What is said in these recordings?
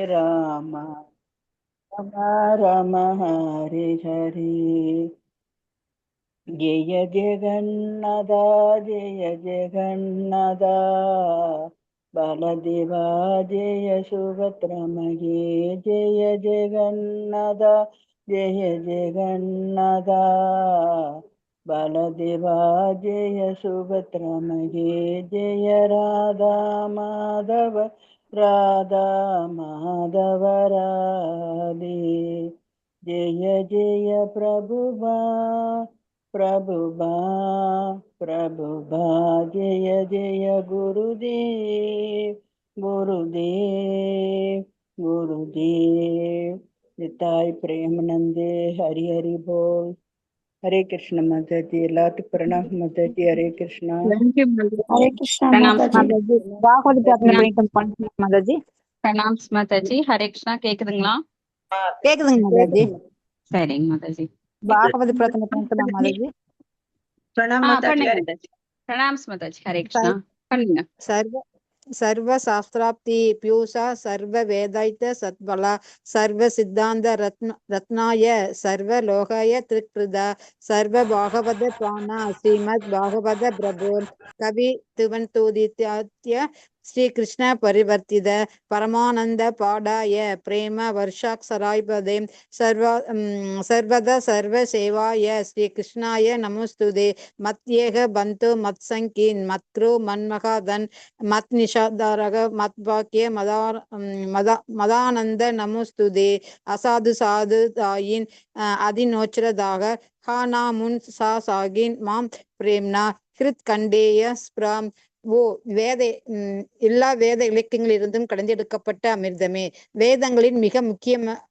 राम राम हरे हरे। जय जगन्नाथ जय जगन्नाथ बलदेवा जय सुभद्रमये जय जगन्नाथ जय जगन्नाथ बलदेवा जय सुभद्रमये जय राधा माधव राधा माधव राधे। जय जय प्रभुवा प्रभुवा प्रभुवा जय जय गुरुदेव गुरुदेव गुरुदेव। निताय प्रेमानंदे हरि हरि बोल। हरे कृष्ण माता जी। எல்லாத்துக்கும் பிரணாம் माता जी। हरे Krishna. Thank you, Mataji. Hare Krishna Pranam माता जी। Mataji. பாகவத பிரார்த்தனை Pranam பண்ணிட்டு பண்ணலாம் மாதாஜி. Mataji. Hare Krishna கேக்குதுங்களா? கேக்குதுங்க மாதாஜி. சரிங்க மாதாஜி. பாகவத பிரார்த்தனை பண்ணிக்கலாம் மாதாஜி. பண்ணுங்க Mataji. Pranam Mataji. Hare Krishna. பண்ணுங்க. सर्व सर्व शास्त्राप्ति पीयूषा सर्व वेदायित सत्बला सर्व सिद्धांत रत्नाय सर्व लोकाय त्रिकृदा सर्व भागवत प्राणा श्रीमद् भागवत प्रभु कवि तिवंतोदित्य श्री कृष्ण परिवर्तित परमानंद पाडाय प्रेम वर्षाक्षरायपदे सर्वदा सर्व सेवाय श्री कृष्णाय नमोस्तुते मत्येह बंतु मत्संकीन मत्क्रु मन्महादन मत निषादारग मत वाक्य मदानंद नमोस्तुते असाधु साधु ताயின் அதிநோச்சரதாக ஹானா முன் சா சாகின் மாம் பிரேம்னா ஹிருத் கண்டேய ஸ்பிராம். ஓ வேத எல்லா வேத இலக்கியங்களிலிருந்தும் கடந்தெடுக்கப்பட்ட அமிர்தமே, வேதங்களின் மிக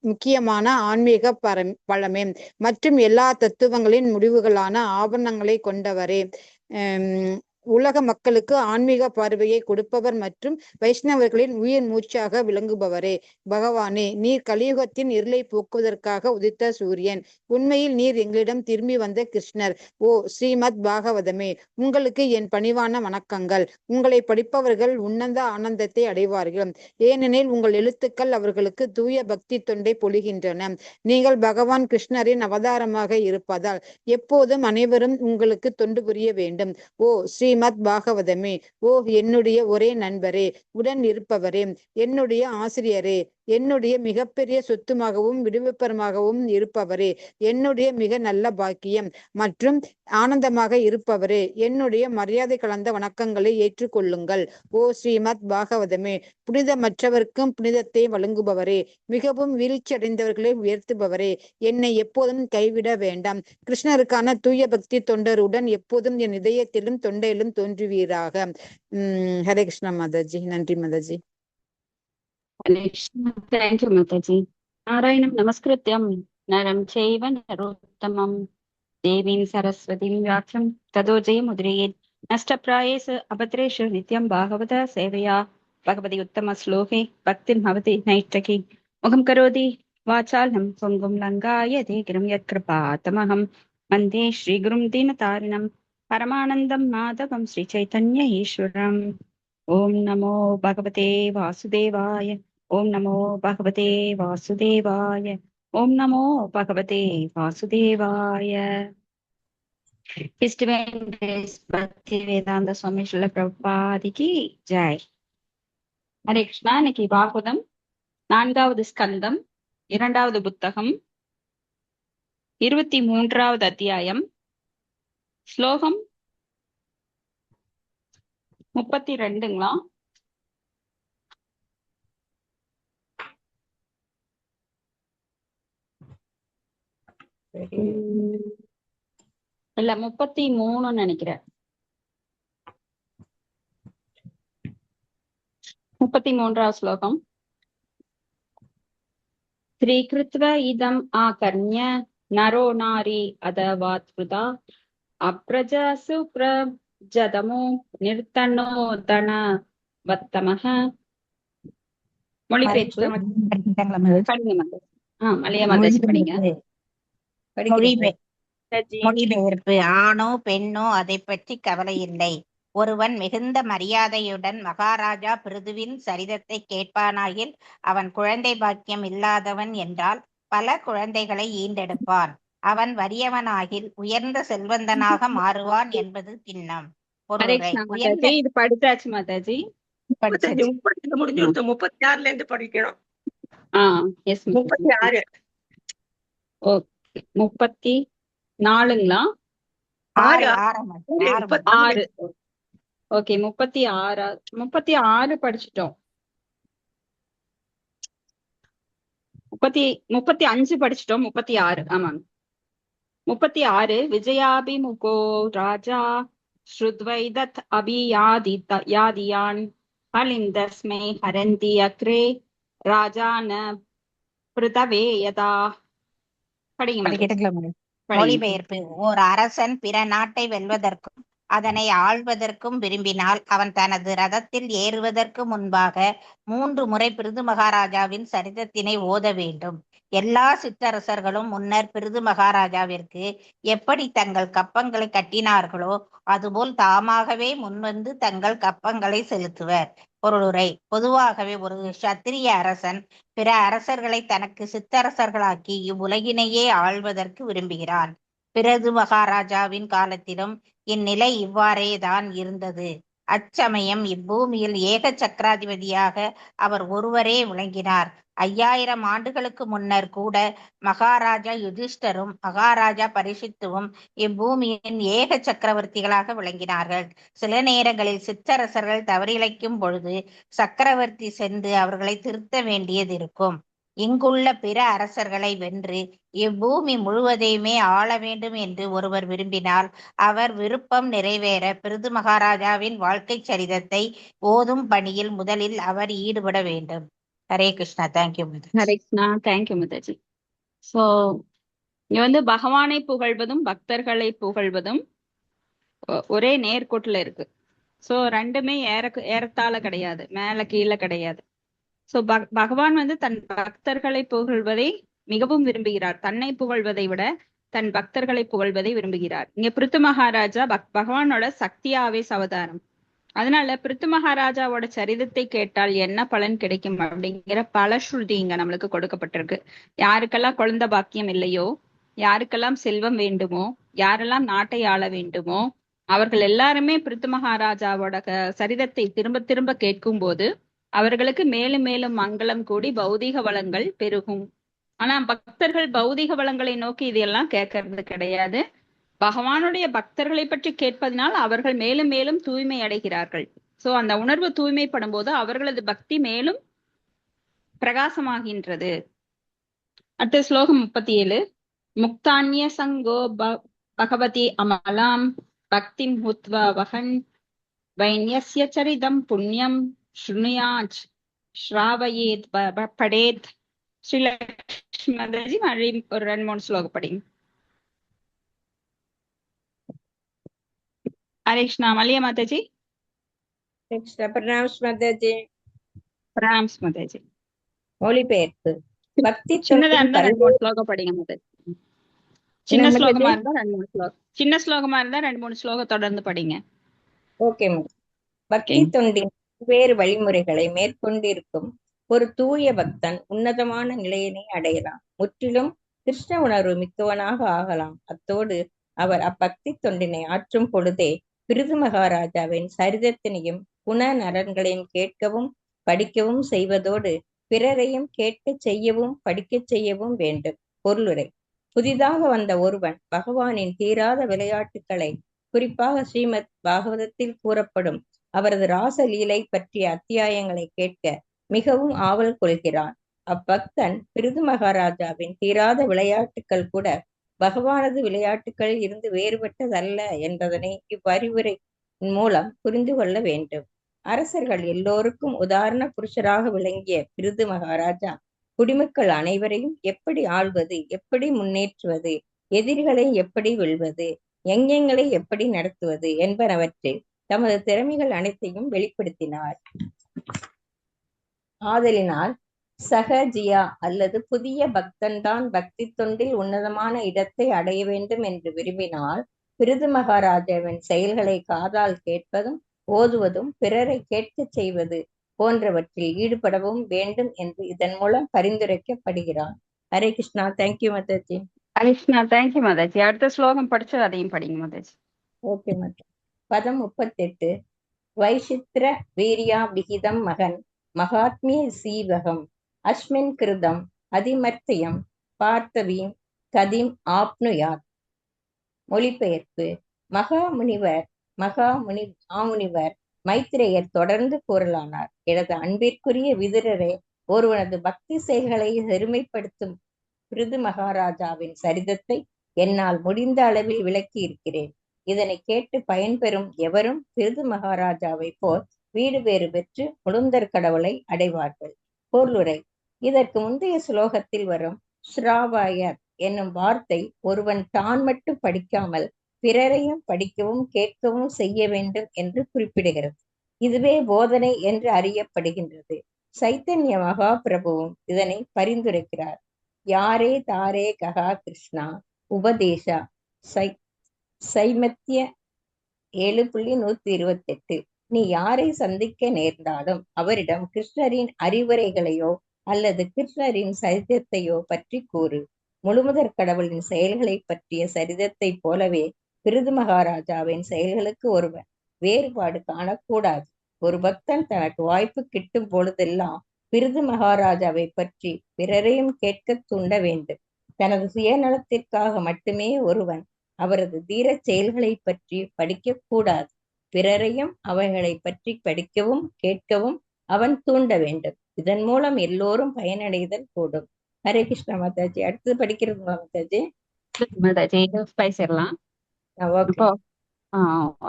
முக்கியமான ஆன்மீக பழமே மற்றும் எல்லா தத்துவங்களின் முடிவுகளான ஆவணங்களை கொண்டவரே, உலக மக்களுக்கு ஆன்மீக பார்வையை கொடுப்பவர் மற்றும் வைஷ்ணவர்களின் உயிர் மூச்சாக விளங்குபவரே, பகவானே நீர் கலியுகத்தின் இருளை போக்குவதற்காக உதித்த சூரியன். உண்மையில் நீர் எங்களிடம் திரும்பி வந்த கிருஷ்ணர். ஓ ஸ்ரீமத் பாகவதமே, உங்களுக்கு என் பணிவான வணக்கங்கள். உங்களை படிப்பவர்கள் உன்னத ஆனந்தத்தை அடைவார்கள், ஏனெனில் உங்கள் எழுத்துக்கள் அவர்களுக்கு தூய பக்தி தொண்டை பொழிகின்றன. நீங்கள் பகவான் கிருஷ்ணரின் அவதாரமாக இருப்பதால் எப்போதும் அனைவரும் உங்களுக்கு தொண்டு புரிய வேண்டும். ஓ ஸ்ரீமத் பாகவதமே, ஓ என்னுடைய ஒரே நண்பரே, உடன் இருப்பவரே, என்னுடைய ஆசிரியரே, என்னுடைய மிகப்பெரிய சொத்துமாகவும் விடுவிப்பரமாகவும் இருப்பவரே, என்னுடைய மிக நல்ல பாக்கியம் மற்றும் ஆனந்தமாக இருப்பவரே, என்னுடைய மரியாதை கலந்த வணக்கங்களை ஏற்றுக்கொள்ளுங்கள். ஓ ஸ்ரீமத் பாகவதமே, புனிதமற்றவர்க்கும் புனிதத்தை வழங்குபவரே, மிகவும் வீழ்ச்சி அடைந்தவர்களை உயர்த்துபவரே, என்னை எப்போதும் கைவிட வேண்டாம். கிருஷ்ணருக்கான தூய பக்தி தொண்டருடன் எப்போதும் என் இதயத்திலும் தொண்டையிலும் தோன்றுவீராக. ஹரே கிருஷ்ணா மாதாஜி. நன்றி Mataji. Thank you, Mataji. Narayanam Namaskrityam Naram Chaiva Narottamam Devim Saraswatim Vyacham Tado Jayamudriyet Nashtaprayesa Abhatreshu Nityam Bhagavata Sevaya Bhagavati Uttama Sloke Bhaktim Bhavati Naitaki Mukham Karodi Vachalam Pungum Langaya Degiram Yat Kripatamaham Mande Shri Gurum Dinatarinam Paramanandam Madhavam Sri Chaitanya Ishwaram. Om Namo Bhagavate Vasudevaya. Om Namo Bhagavate Vasudevaya. Om Namo Bhagavate Vasudevaya. His Divine Grace Bhaktivedanta Swami Srila Prabhupada ki Jai. Hare Krishna. இன்னைக்கு பாகவதம் 4வது ஸ்கந்தம் 2வது புத்தகம் 23வது அத்தியாயம் ஸ்லோகம் 32ங்களா? இல்ல 33 நினைக்கிறேன். 33வது ஸ்லோகம். ஸ்ரீகிருத்வ இதம் ஆகர்ண்ய நரோ நாரி அதவாத்ருதா அப்ரஜசு பிரஜதமோ நிர்த்தனோ தன வத்தமஹ. மொழிபெயர்ப்பு படிங்க. மலைய மதேசி படிங்க. மொழிபெயர்ப்பு. ஆணோ பெண்ணோ அதை பற்றி கவலை இல்லை. ஒருவன் மிகுந்த மரியாதையுடன் மகாராஜா பிருதுவின் சரிதத்தை கேட்பானாயில் அவன் குழந்தை பாக்கியம் இல்லாதவன் என்றால் பல குழந்தைகளை ஈண்டெடுப்பான். அவன் வறியவனாகில் உயர்ந்த செல்வந்தனாக மாறுவான் என்பது திண்ணம். பொருளுரை. உயர்ந்த இது படிச்சாச்சு மாதாஜி. 30 முடிஞ்சிருச்சு. 36ல இருந்து படிக்கணும். 36. 34ங்களா? 6. ஓகே, 36 படிச்சிட்டோம். 35 படிச்சிட்டோம். 36 ஆமாங்க. 36 விஜயாபிமுகோ ராஜா ஸ்ருத்வைதத் அபியாதியான் அலிந்தஸ்மை ஹரந்தி அக்ரே ராஜான பிருதவே யதா. படிங்க. மொழிபெயர்ப்பு. ஓர் அரசன் பிற நாட்டை வெல்வதற்கும் அதனை ஆள்வதற்கும் விரும்பினால் அவன் தனது ரதத்தில் ஏறுவதற்கு முன்பாக 3 முறை பிருது மகாராஜாவின் சரிதத்தினை ஓத வேண்டும். எல்லா சிற்றரசர்களும் முன்னர் பிருது மகாராஜாவிற்கு எப்படி தங்கள் கப்பங்களை கட்டினார்களோ அதுபோல் தாமாகவே முன்வந்து தங்கள் கப்பங்களை செலுத்துவர். பொருளுரை. பொதுவாகவே ஒரு சத்திரிய அரசன் பிற அரசர்களை தனக்கு சிற்றரசர்களாக்கி இவ்வுலகினையே ஆள்வதற்கு விரும்புகிறான். பிருது மகாராஜாவின் காலத்திலும் இந்நிலை இவ்வாறே தான் இருந்தது. அச்சமயம் இப்பூமியில் ஏக சக்கராதிபதியாக அவர் ஒருவரே விளங்கினார். 5000 ஆண்டுகளுக்கு முன்னர் கூட மகாராஜா யுதிஷ்டரும் மகாராஜா பரீட்சித்துவும் இப்பூமியின் ஏக சக்கரவர்த்திகளாக விளங்கினார்கள். சில நேரங்களில் சிற்றரசர்கள் தவறிழைக்கும் பொழுது சக்கரவர்த்தி சென்று அவர்களை திருத்த வேண்டியது இருக்கும். இங்குள்ள பிற அரசர்களை வென்று இப்பூமி முழுவதையுமே ஆள வேண்டும் என்று ஒருவர் விரும்பினால் அவர் விருப்பம் நிறைவேற பிருது மகாராஜாவின் வாழ்க்கை சரிதத்தை ஓதும் பணியில் முதலில் அவர் ஈடுபட வேண்டும். ஹரே கிருஷ்ணா. தேங்க்யூ. ஹரே கிருஷ்ணா. தேங்க்யூ மாதாஜி. சோ இங்க பகவானை புகழ்வதும் பக்தர்களை புகழ்வதும் ஒரே நேர்கோட்டுல இருக்கு. சோ ரெண்டுமே ஏறத்தாழ கிடையாது, மேல கீழே கிடையாது. சோ பகவான் தன் பக்தர்களை புகழ்வதை மிகவும் விரும்புகிறார். தன்னை புகழ்வதை விட தன் பக்தர்களை புகழ்வதை விரும்புகிறார். இங்க பிருத்து மகாராஜா பகவானோட சக்தி ஆவேச அவதாரம். அதனால பிருத்து மகாராஜாவோட சரிதத்தை கேட்டால் என்ன பலன் கிடைக்கும் அப்படிங்கிற பல ஸ்ருதி இங்க நம்மளுக்கு கொடுக்கப்பட்டிருக்கு. யாருக்கெல்லாம் குழந்தை பாக்கியம் இல்லையோ, யாருக்கெல்லாம் செல்வம் வேண்டுமோ, யாரெல்லாம் நாட்டை ஆள வேண்டுமோ அவர்கள் எல்லாருமே பிருத்து மகாராஜாவோட சரிதத்தை திரும்ப திரும்ப கேட்கும் போது அவர்களுக்கு மேலும் மேலும் மங்களம் கூடி பௌதீக வளங்கள் பெருகும். ஆனா பக்தர்கள் பௌதீக வளங்களை நோக்கி இதெல்லாம் கேட்கறது கிடையாது. பகவானுடைய பக்தர்களை பற்றி கேட்பதனால் அவர்கள் மேலும் மேலும் தூய்மை அடைகிறார்கள். சோ அந்த உணர்வு தூய்மைப்படும் போது அவர்களது பக்தி மேலும் பிரகாசமாகின்றது. அடுத்த ஸ்லோகம் 37. முக்தான்ய சங்கோ பகவதி அமலாம் பக்திம் ஹுத்வா வகன் வைன்யஸ்ய சரிதம் புண்ணியம் ஸ்ருணுயாத் ஸ்ராவயேத் படேத். ஸ்ரீலக்ஷ்மி மாதாஜி ஒரு 2-3 ஸ்லோகம் படிங்க. ஹரே கிருஷ்ணா. மல்லியா மாதாஜி. பிரணாம் மாதாஜி. பிரணாம் மாதாஜி. மொழிபெயர்ப்பு. பக்தி சின்னதா இருந்தா 2-3 ஸ்லோகம் படிங்க மாதாஜி. சின்ன ஸ்லோகமா இருந்தா 2-3 ஸ்லோகம், சின்ன ஸ்லோகமா இருந்தா 2-3 ஸ்லோகம் தொடர்ந்து படிங்க. ஓகே. பக்தி தொண்டின் வேறு வழிமுறைகளை மேற்கொண்டிருக்கும் ஒரு தூய பக்தன் உன்னதமான நிலையினை அடையலாம். முற்றிலும் கிருஷ்ண உணர்வு மிக்கவனாக ஆகலாம். அத்தோடு அவர் அப்பக்தி தொண்டினை ஆற்றும் பொழுதே பிருது மகாராஜாவின் சரிதத்தினையும் குண நலன்களையும் கேட்கவும் படிக்கவும் செய்வதோடு பிறரையும் கேட்க செய்யவும் படிக்க செய்யவும் வேண்டும். பொருளுரை. புதிதாக வந்த ஒருவன் பகவானின் தீராத விளையாட்டுக்களை, குறிப்பாக ஸ்ரீமத் பாகவதத்தில் கூறப்படும் அவரது ராசலீலை பற்றிய அத்தியாயங்களை கேட்க மிகவும் ஆவல் கொள்கிறான். அப்பக்தன் பிருது மகாராஜாவின் தீராத விளையாட்டுக்கள் கூட பகவானது விளையாட்டுக்கள் இருந்து வேறுபட்டதல்ல என்பதனை இவ்வறிவுரை மூலம் புரிந்து கொள்ள வேண்டும். அரசர்கள் எல்லோருக்கும் உதாரண புருஷராக விளங்கிய பிருது மகாராஜா குடிமக்கள் அனைவரையும் எப்படி ஆள்வது, எப்படி முன்னேற்றுவது, எதிரிகளை எப்படி வெல்வது, யஞங்களை எப்படி நடத்துவது என்பனவற்றில் தமது திறமைகள் அனைத்தையும் வெளிப்படுத்தினார். ஆதலினால் சகஜியா அல்லது புதிய பக்தன் தான் பக்தி தொண்டில் உன்னதமான இடத்தை அடைய வேண்டும் என்று விரும்பினால் பிருது மகாராஜாவின் செயல்களை காதால் கேட்பதும் ஓதுவதும் பிறரை கேட்கச் செய்வது போன்றவற்றில் ஈடுபடவும் வேண்டும் என்று இதன் மூலம் பரிந்துரைக்கப்படுகிறார். ஹரே கிருஷ்ணா. தேங்க்யூ மாதாஜி. கிருஷ்ணா, தேங்க்யூ மாதாஜி. அடுத்த ஸ்லோகம் படிச்சு அதையும் படிங்க மாதாஜி. ஓகே மாதாஜி. பதம் 38. வைசித்ர வீரியா விகிதம் மகன் மகாத்மிய சீவகம் அஸ்மின் கிருதம் அதிமர்த்தியம் பார்த்தவீம் கதிம் ஆப்னுயாத். மொழிபெயர்ப்பு. மாமுனிவர் மைத்திரேயர் தொடர்ந்து கூறலானார். எனது அன்பிற்குரிய விதுரரே, ஒருவனது பக்தி செயல்களை பெருமைப்படுத்தும் பிருது மகாராஜாவின் சரிதத்தை என்னால் முடிந்த அளவில் விளக்கி இருக்கிறேன். இதனை கேட்டு பயன்பெறும் எவரும் பிருது மகாராஜாவை போல் வீடு பேறு பெற்று முழுந்தர் கடவுளை அடைவார்கள். பொருளுரை. இதற்கு முந்தைய ஸ்லோகத்தில் வரும் ஸ்ராவாயர் என்னும் வார்த்தை ஒருவன் தான் மட்டும் படிக்காமல் பிறரையும் படிக்கவும் கேட்கவும் செய்ய வேண்டும் என்று குறிப்பிடுகிறது. இதுவே போதனை என்று அறியப்படுகின்றது. சைத்தன்ய மகாபிரபுவும் இதனை பரிந்துரைக்கிறார். யாரே தாரே கஹா கிருஷ்ணா உபதேசா சைமத்திய 7.128. நீ யாரை சந்திக்க நேர்ந்தாலும் அவரிடம் கிருஷ்ணரின் அறிவுரைகளையோ அல்லது கிருஷ்ணரின் சரிதத்தையோ பற்றி கூறு. முழுமுதற் கடவுளின் செயல்களை பற்றிய சரிதத்தை போலவே பிருது மகாராஜாவின் செயல்களுக்கு ஒருவன் வேறுபாடு காணக்கூடாது. ஒரு பக்தன் தனக்கு வாய்ப்பு கிட்டும் பொழுதெல்லாம் பிருது மகாராஜாவை பற்றி பிறரையும் கேட்க தூண்ட வேண்டும். தனது சுயநலத்திற்காக மட்டுமே ஒருவன் அவரது தீர செயல்களை பற்றி படிக்க கூடாது. பிறரையும் அவைகளை பற்றி படிக்கவும் கேட்கவும் அவன் தூண்ட வேண்டும். இதன் மூலம் எல்லோரும் பயனடைதல் கூடும். ஹரே கிருஷ்ணா மாதாஜி. அடுத்தது படிக்கிறதுங்களா மாதாஜி? மாதாஜி பேசிடலாம். இப்போ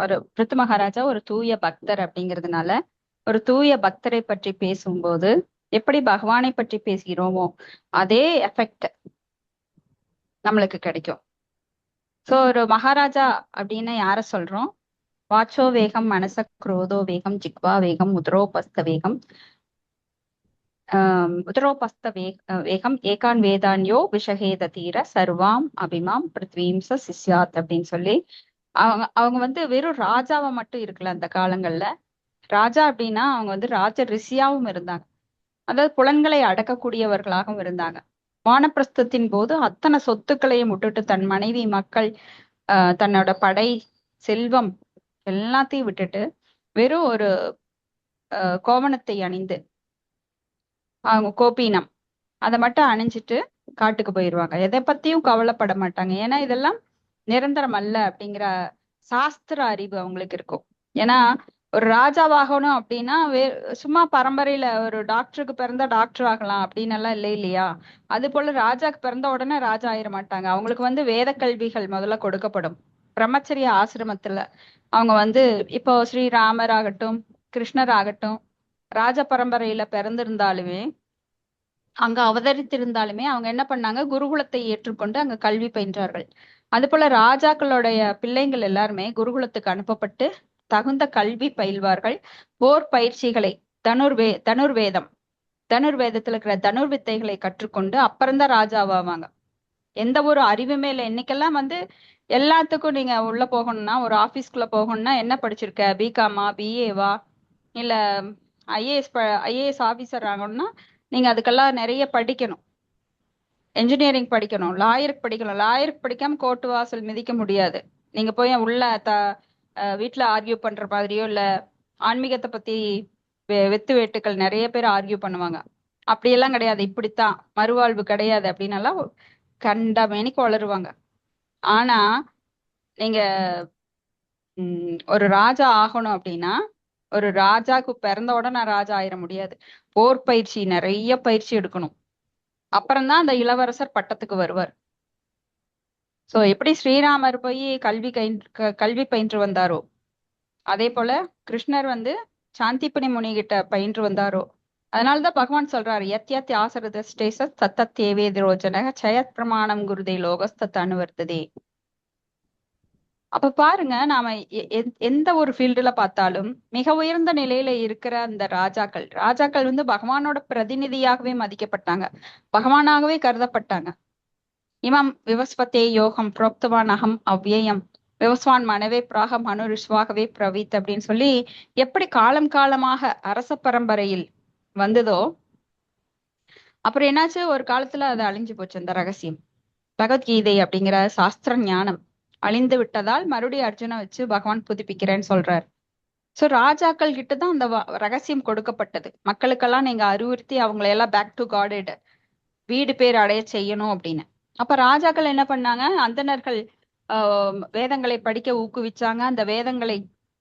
ஒரு பிருது மகாராஜா ஒரு தூய பக்தர் அப்படிங்கிறதுனால ஒரு தூய பக்தரை பற்றி பேசும்போது எப்படி பகவானை பற்றி பேசுகிறோமோ அதே எஃபெக்ட் நம்மளுக்கு கிடைக்கும். சோ ஒரு மகாராஜா அப்படின்னு யார சொல்றோம்? வாச்சோ வேகம், மனச குரோதோ வேகம், ஜிக்வா வேகம், உதரோபஸ்த வேகம், வேகம் ஏகான் வேதான்யோ விஷகேத தீர சர்வாம் அபிமாம் பிருத்வீம் சிஷ்யாத் அப்படின்னு சொல்லி அவங்க வெறும் ராஜாவை மட்டும் இருக்கல. அந்த காலங்கள்ல ராஜா அப்படின்னா அவங்க ராஜ ரிஷியாவும் இருந்தாங்க. அதாவது புலன்களை அடக்கக்கூடியவர்களாகவும் இருந்தாங்க. வானப்பிரஸ்தத்தின் போது அத்தனை சொத்துக்களையும் விட்டுட்டு தன் மனைவி, மக்கள், தன்னோட படை, செல்வம் எல்லாத்தையும் விட்டுட்டு வெறும் ஒரு கோவணத்தை அணிந்து அவங்க கோபீனம் அதை மட்டும் அணிஞ்சிட்டு காட்டுக்கு போயிடுவாங்க. எதை பத்தியும் கவலைப்பட மாட்டாங்க. ஏன்னா இதெல்லாம் நிரந்தரம் அல்ல அப்படிங்கிற சாஸ்திர அறிவு அவங்களுக்கு இருக்கும். ஏன்னா ஒரு ராஜாவாகணும் அப்படின்னா சும்மா பரம்பரையில ஒரு டாக்டருக்கு பிறந்தா டாக்டர் ஆகலாம் அப்படின்னு எல்லாம் இல்லை இல்லையா? அது போல ராஜாக்கு பிறந்த உடனே ராஜா ஆயிட மாட்டாங்க. அவங்களுக்கு வேத கல்விகள் முதல்ல கொடுக்கப்படும். பிரம்மச்சரிய ஆசிரமத்துல அவங்க இப்போ ஸ்ரீராமர் ஆகட்டும், கிருஷ்ணர் ஆகட்டும், ராஜ பரம்பரையில பிறந்திருந்தாலுமே அங்க அவதரித்திருந்தாலுமே அவங்க என்ன பண்ணாங்க? குருகுலத்தை ஏற்றுக்கொண்டு அங்க கல்வி பயின்றார்கள். அது போல ராஜாக்களுடைய பிள்ளைங்கள் எல்லாருமே குருகுலத்துக்கு அனுப்பப்பட்டு தகுந்த கல்வி பயில்வார்கள். போர் பயிற்சிகளை தனுர்வேதத்துல இருக்கிற தனுர்வித்தைகளை கற்றுக்கொண்டு அப்புறம்தான் ராஜாவாவாங்க. எந்த ஒரு அறிவுமே இல்லை. இன்னைக்கெல்லாம் எல்லாத்துக்கும் நீங்க உள்ள போகணும்னா, ஒரு ஆபீஸ்க்குள்ள போகணும்னா என்ன படிச்சிருக்க? பிகாமா, பிஏவா, இல்ல ஐஏஎஸ் ஆபீசர் ஆகணும்னா நீங்க அதுக்கெல்லாம் நிறைய படிக்கணும். என்ஜினியரிங் படிக்கணும், லாயருக்கு படிக்கணும். லாயருக்கு படிக்காம கோர்ட்டு வாசல் மிதிக்க முடியாது. நீங்க போய் உள்ள வீட்டுல ஆர்கியூ பண்ற மாதிரியோ இல்ல ஆன்மீகத்தை பத்தி வெத்து வேட்டுக்கள் நிறைய பேர் ஆர்கியூ பண்ணுவாங்க. அப்படியெல்லாம் கிடையாது. இப்படித்தான், மறுவாழ்வு கிடையாது அப்படின்னு எல்லாம் கண்டமேனிக்கு வளருவாங்க. ஆனா நீங்க ஒரு ராஜா ஆகணும் அப்படின்னா ஒரு ராஜாக்கு பிறந்த உடனே ராஜா ஆயிட முடியாது. போர் பயிற்சி, நிறைய பயிற்சி எடுக்கணும். அப்புறம்தான் அந்த இளவரசர் பட்டத்துக்கு வருவார். சோ எப்படி ஸ்ரீராமர் போய் கல்வி பயின்று வந்தாரோ அதே போல கிருஷ்ணர் சாந்திபனி முனி கிட்ட பயின்று வந்தாரோ. அதனாலதான் பகவான் சொல்றாரு, யத் ஆசரத ஸ்டேச சத்தத் தேவேதிரோஜன சயத் பிரமாணம் குருதே லோகஸ்தத் அனுவர்த்ததே. அப்ப பாருங்க, நாம எந்த ஒரு ஃபீல்டுல பார்த்தாலும் மிக உயர்ந்த நிலையில இருக்கிற அந்த ராஜாக்கள் பகவானோட பிரதிநிதியாகவே மதிக்கப்பட்டாங்க, பகவானாகவே கருதப்பட்டாங்க. இமம் விவஸ்வதே யோகம் புரோக்தவான் அகம் அவ்யயம் விவஸ்வான் மனவே பிராக மனுரிஷ்வாகவே பிரவீத் அப்படின்னு சொல்லி எப்படி காலம் காலமாக அரச பரம்பரையில் வந்ததோ, அப்புறம் என்னாச்சு, ஒரு காலத்துல அது அழிஞ்சு போச்சு. அந்த ரகசியம் பகவத்கீதை அப்படிங்கிற சாஸ்திர ஞானம் அழிந்து விட்டதால் மறுபடியும் அர்ஜுனை வச்சு பகவான் புதுப்பிக்கிறேன்னு சொல்றாரு. சோ ராஜாக்கள் கிட்ட தான் அந்த ரகசியம் கொடுக்கப்பட்டது. மக்களுக்கெல்லாம் நீங்க அறிவுறுத்தி அவங்களை எல்லாம் பேக் டு காடட் வீடு பேர் அடைய செய்யணும் அப்படின்னு. அப்ப ராஜாக்கள் என்ன பண்ணாங்க, அந்தணர்கள் வேதங்களை படிக்க ஊக்குவிச்சாங்க, அந்த வேதங்களை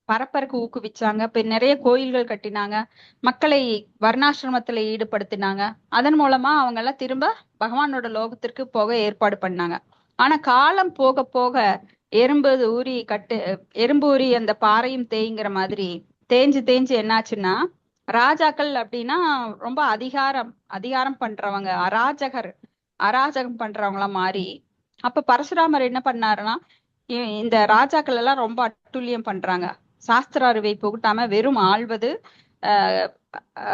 பரப்பறக்கு ஊக்குவிச்சாங்க. இப்ப நிறைய கோயில்கள் கட்டினாங்க, மக்களை வர்ணாசிரமத்துல ஈடுபடுத்தினாங்க. அதன் மூலமா அவங்க எல்லாம் திரும்ப பகவானோட லோகத்திற்கு போக ஏற்பாடு பண்ணாங்க. ஆனா காலம் போக போக எறும்பு ஊறி அந்த பாறையும் தேய்ங்கிற மாதிரி தேஞ்சு தேஞ்சு என்னாச்சுன்னா, ராஜாக்கள் அப்படின்னா ரொம்ப அதிகாரம் பண்றவங்க, அராஜகம் பண்றவங்களா மாறி, அப்ப பரசுராமர் என்ன பண்ணாருன்னா, இந்த ராஜாக்கள் எல்லாம் ரொம்ப அட்டுழியம் பண்றாங்க, சாஸ்திர அறிவை புகுட்டாம வெறும் ஆள்வது,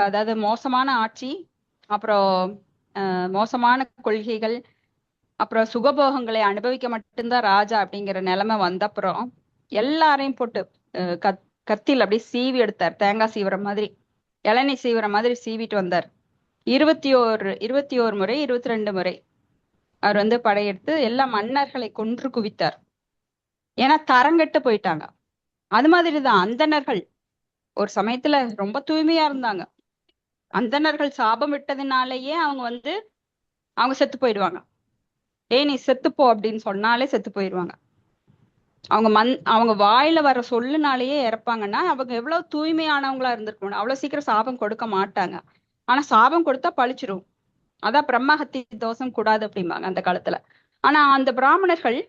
அதாவது மோசமான ஆட்சி, அப்புறம் மோசமான கொள்கைகள், அப்புறம் சுகபோகங்களை அனுபவிக்க மட்டும்தான் ராஜா அப்படிங்கிற நிலைமை வந்த அப்புறம் எல்லாரையும் போட்டு கத்தியில் அப்படியே சீவி எடுத்தார். தேங்காய் சீவுற மாதிரி, இளநீ சீவுற மாதிரி சீவிட்டு வந்தார். 21 முறை 22 முறை அவர் வந்து படையெடுத்து எல்லா மன்னர்களை கொன்று குவித்தார். ஏன்னா தரங்கெட்டு போயிட்டாங்க. அது மாதிரிதான் அந்தணர்கள் ஒரு சமயத்துல ரொம்ப தூய்மையா இருந்தாங்க. அந்தணர்கள் சாபம் விட்டதுனாலேயே அவங்க செத்து போயிடுவாங்க. நீ செத்துப்போ அப்படின்னு சொன்னாலே செத்து போயிடுவாங்க. அவங்க வாயில வர சொல்லுனாலேயே இறப்பாங்கன்னா அவங்க எவ்வளவு தூய்மையானவங்களா இருந்திருக்கணும். அவ்வளவு சீக்கிரம் சாபம் கொடுக்க மாட்டாங்க. ஆனா சாபம் கொடுத்தா பழிச்சிரும். அதான் பிரம்மஹத்தி தோஷம் கூடாது அப்படிம்பாங்க அந்த காலத்துல. ஆனா அந்த பிராமணர்கள்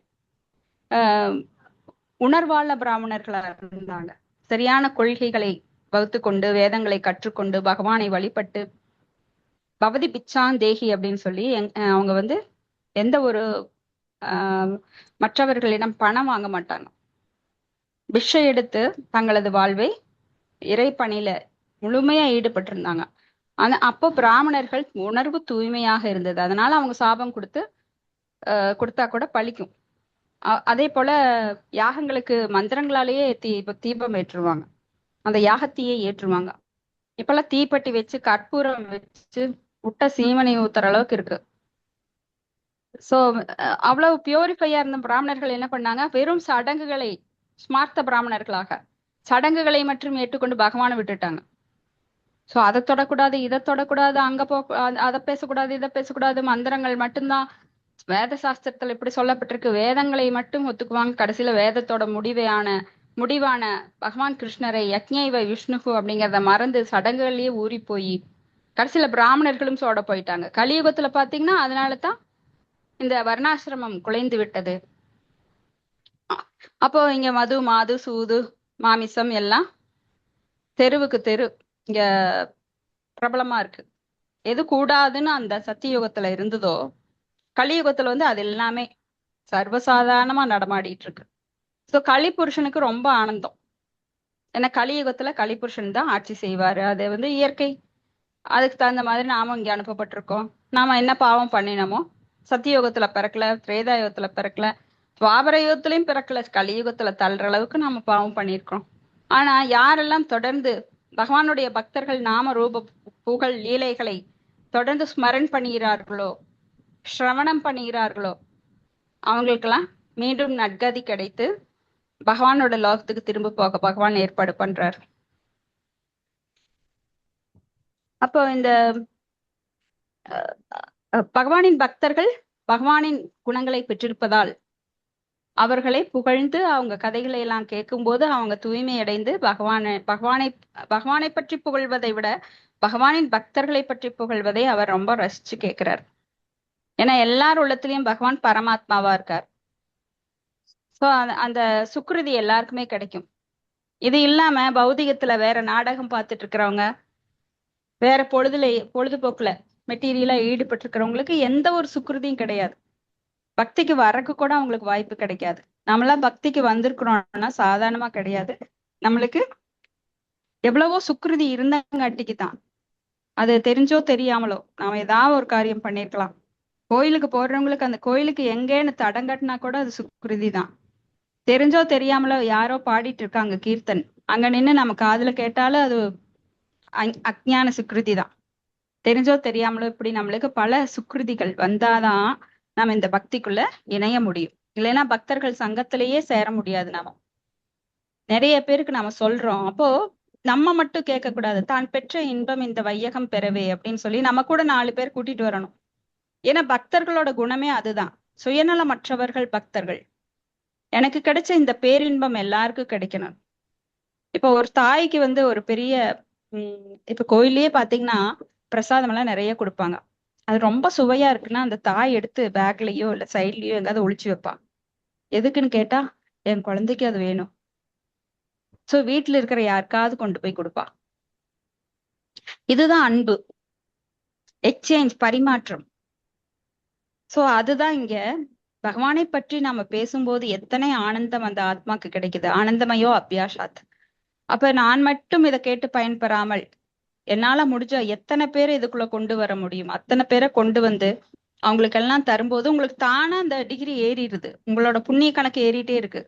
உணர்வாள பிராமணர்களா இருந்தாங்க. சரியான கொள்கைகளை வகுத்து கொண்டு வேதங்களை கற்றுக்கொண்டு பகவானை வழிபட்டு பவதி பிச்சான் தேகி அப்படின்னு சொல்லி அவங்க எந்த ஒரு மற்றவர்களிடம் பணம் வாங்க மாட்டாங்க. பிக்ஷை எடுத்து தங்களது வாழ்வை இறைப்பணியில முழுமையா ஈடுபட்டிருந்தாங்க. ஆனா அப்போ பிராமணர்கள் உணர்வு தூய்மையாக இருந்தது. அதனால அவங்க சாபம் கொடுத்தா கூட பழிக்கும். அதே போல யாகங்களுக்கு மந்திரங்களாலேயே தீபம் ஏற்றுவாங்க, அந்த யாகத்தையே ஏற்றுவாங்க. இப்பெல்லாம் தீப்பெட்டி வச்சு கற்பூரம் வச்சு முட்டை சீமனை ஊத்துற அளவுக்கு இருக்கு. சோ அவ்வளவு பியூரிஃபையா இருந்த பிராமணர்கள் என்ன பண்ணாங்க, வெறும் சடங்குகளை ஸ்மார்த்த பிராமணர்களாக சடங்குகளை மட்டும் ஏற்றுக்கொண்டு பகவானை விட்டுட்டாங்க. சோ அதை தொடக்கூடாது, இதை தொடக்கூடாது, அங்க அதை பேசக்கூடாது, இதை பேசக்கூடாது, மந்திரங்கள் மட்டும்தான். வேத சாஸ்திரத்துல இப்படி சொல்லப்பட்டிருக்கு, வேதங்களை மட்டும் ஒத்துக்குவாங்க. கடைசியில வேதத்தோட முடிவான பகவான் கிருஷ்ணரை யக்ஞைவ விஷ்ணுகு அப்படிங்கிறத மறந்து சடங்குகள்லயே ஊறி போய் கடைசியில பிராமணர்களும் சோட போயிட்டாங்க. கலியுகத்துல பாத்தீங்கன்னா அதனாலதான் இந்த வர்ணாசிரமம் குலைந்து விட்டது. அப்போ இங்க மது மாது சூது மாமிசம் எல்லாம் தெருவுக்கு தெரு இங்க பிரபலமா இருக்கு. எது கூடாதுன்னு அந்த சத்தியுகத்துல இருந்ததோ கலியுகத்துல அது எல்லாமே சர்வசாதாரணமா நடமாடிட்டு இருக்கு. ஸோ கலிபுருஷனுக்கு ரொம்ப ஆனந்தம். ஏன்னா கலியுகத்துல கலிபுருஷன் தான் ஆட்சி செய்வாரு. அது இயற்கை. அதுக்கு தகுந்த மாதிரி நாம இங்க அனுப்பப்பட்டிருக்கோம். நாம என்ன பாவம் பண்ணினோமோ சத்தியுகத்துல பிறக்கல, திரேதாயுகத்துல பிறக்கல, துவாபர யுகத்திலையும் பிறக்கல, கலியுகத்துல தள்ளுற அளவுக்கு நாம பாவம் பண்ணியிருக்கிறோம். ஆனா யாரெல்லாம் தொடர்ந்து பகவானுடைய பக்தர்கள் நாம ரூப புகழ் லீலைகளை தொடர்ந்து ஸ்மரண் பண்ணுகிறார்களோ, சிரவணம் பண்ணுகிறார்களோ, அவங்களுக்கெல்லாம் மீண்டும் நற்கதி கிடைத்து பகவானோட லோகத்துக்கு திரும்ப போக பகவான் ஏற்பாடு பண்றார். அப்போ இந்த பகவானின் பக்தர்கள் பகவானின் குணங்களை பெற்றிருப்பதால் அவர்களை புகழ்ந்து அவங்க கதைகளை எல்லாம் கேட்கும்போது அவங்க தூய்மை அடைந்து பகவானை பற்றி புகழ்வதை விட பகவானின் பக்தர்களை பற்றி புகழ்வதை அவர் ரொம்ப ரசிச்சு கேட்கிறார். ஏன்னா எல்லார் உள்ளத்திலயும் பகவான் பரமாத்மாவா இருக்கார். சோ அந்த சுக்ருதி எல்லாருக்குமே கிடைக்கும். இது இல்லாம பௌதிகத்துல வேற நாடகம் பார்த்துட்டு இருக்கிறவங்க, வேற பொழுதுபோக்குல மெட்டீரியலா ஈடுபட்டு இருக்கிறவங்களுக்கு எந்த ஒரு சுக்ருதியும் கிடையாது. பக்திக்கு வரக்கு கூட அவங்களுக்கு வாய்ப்பு கிடைக்காது. நம்மளாம் பக்திக்கு வந்திருக்கிறோம்னா சாதாரணமா கிடையாது. நம்மளுக்கு எவ்வளவோ சுக்ருதி இருந்தங்காட்டிக்கு தான், அது தெரிஞ்சோ தெரியாமலோ நாம ஏதாவது ஒரு காரியம் பண்ணிருக்கலாம். கோயிலுக்கு போடுறவங்களுக்கு அந்த கோயிலுக்கு எங்கேன்னு தடங்கட்டினா கூட அது சுக்ருதி தான். தெரிஞ்சோ தெரியாமலோ யாரோ பாடிட்டு இருக்காங்க கீர்த்தன், அங்க நின்னு நம்ம காதுல கேட்டாலும் அது அஞ்ஞான சுக்ருதி தான். தெரிஞ்சோ தெரியாமலோ இப்படி நம்மளுக்கு பல சுக்ருதிகள் வந்தாதான் நம்ம இந்த பக்திக்குள்ள இணைய முடியும். இல்லைன்னா பக்தர்கள் சங்கத்திலேயே சேர முடியாது. நாம நிறைய பேருக்கு நாம சொல்றோம், அப்போ நம்ம மட்டும் கேட்க கூடாது. தான் பெற்ற இன்பம் இந்த வையகம் பெறவே அப்படின்னு சொல்லி நம்ம கூட 4 பேர் கூட்டிட்டு வரணும். ஏன்னா பக்தர்களோட குணமே அதுதான், சுயநலமற்றவர்கள் பக்தர்கள். எனக்கு கிடைச்ச இந்த பேரின்பம் எல்லாருக்கும் கிடைக்கணும். இப்போ ஒரு தாய்க்கு வந்து ஒரு பெரிய இப்ப கோயில்லயே பாத்தீங்கன்னா பிரசாதம் எல்லாம் நிறைய கொடுப்பாங்க. அது ரொம்ப சுவையா இருக்குன்னா அந்த தாய் எடுத்து பேக்லயோ இல்ல சைட்லயோ எங்காவது ஒளிச்சு வைப்பா. எதுக்குன்னு கேட்டா, என் குழந்தைக்கு அது வேணும். சோ வீட்டுல இருக்கிற யாருக்காவது கொண்டு போய் கொடுப்பா. இதுதான் அன்பு, எக்ஸ்சேஞ்ச், பரிமாற்றம். சோ அதுதான் இங்க பகவானை பற்றி நாம பேசும்போது எத்தனை ஆனந்தம் அந்த ஆத்மாக்கு கிடைக்குது. ஆனந்தமயோ அபியாஷாத். அப்ப நான் மட்டும் இதை கேட்டு பயன்பெறாமல் என்னால முடிஞ்ச எத்தனை பேரை இதுக்குள்ள கொண்டு வர முடியும் அத்தனை பேரை கொண்டு வந்து அவங்களுக்கு எல்லாம் தரும்போது உங்களுக்கு தானா அந்த டிகிரி ஏறிடுது. உங்களோட புண்ணிய கணக்கு ஏறிட்டே இருக்கு.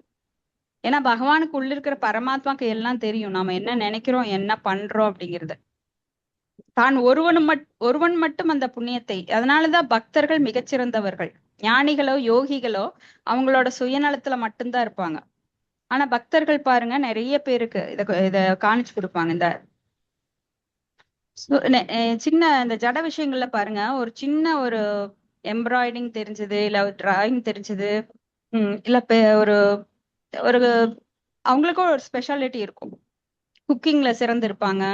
ஏன்னா பகவானுக்கு உள்ள இருக்கிற பரமாத்மாக்கு எல்லாம் தெரியும், நாம என்ன நினைக்கிறோம் என்ன பண்றோம் அப்படிங்கிறது. தான் ஒருவன் மட்டும் அந்த புண்ணியத்தை. அதனாலதான் பக்தர்கள் மிகச்சிறந்தவர்கள். ஞானிகளோ யோகிகளோ அவங்களோட சுயநலத்துல மட்டும்தான் இருப்பாங்க. ஆனா பக்தர்கள் பாருங்க நிறைய பேருக்கு இத காணிச்சு கொடுப்பாங்க. இந்த சின்ன இந்த ஜட விஷயங்கள்ல பாருங்க, ஒரு சின்ன ஒரு எம்ப்ராய்டிங் தெரிஞ்சது, இல்ல ஒரு டிராயிங் தெரிஞ்சது, இல்ல ஒரு ஒரு அவங்களுக்கும் ஒரு ஸ்பெஷாலிட்டி இருக்கும். குக்கிங்ல சிறந்து இருப்பாங்க,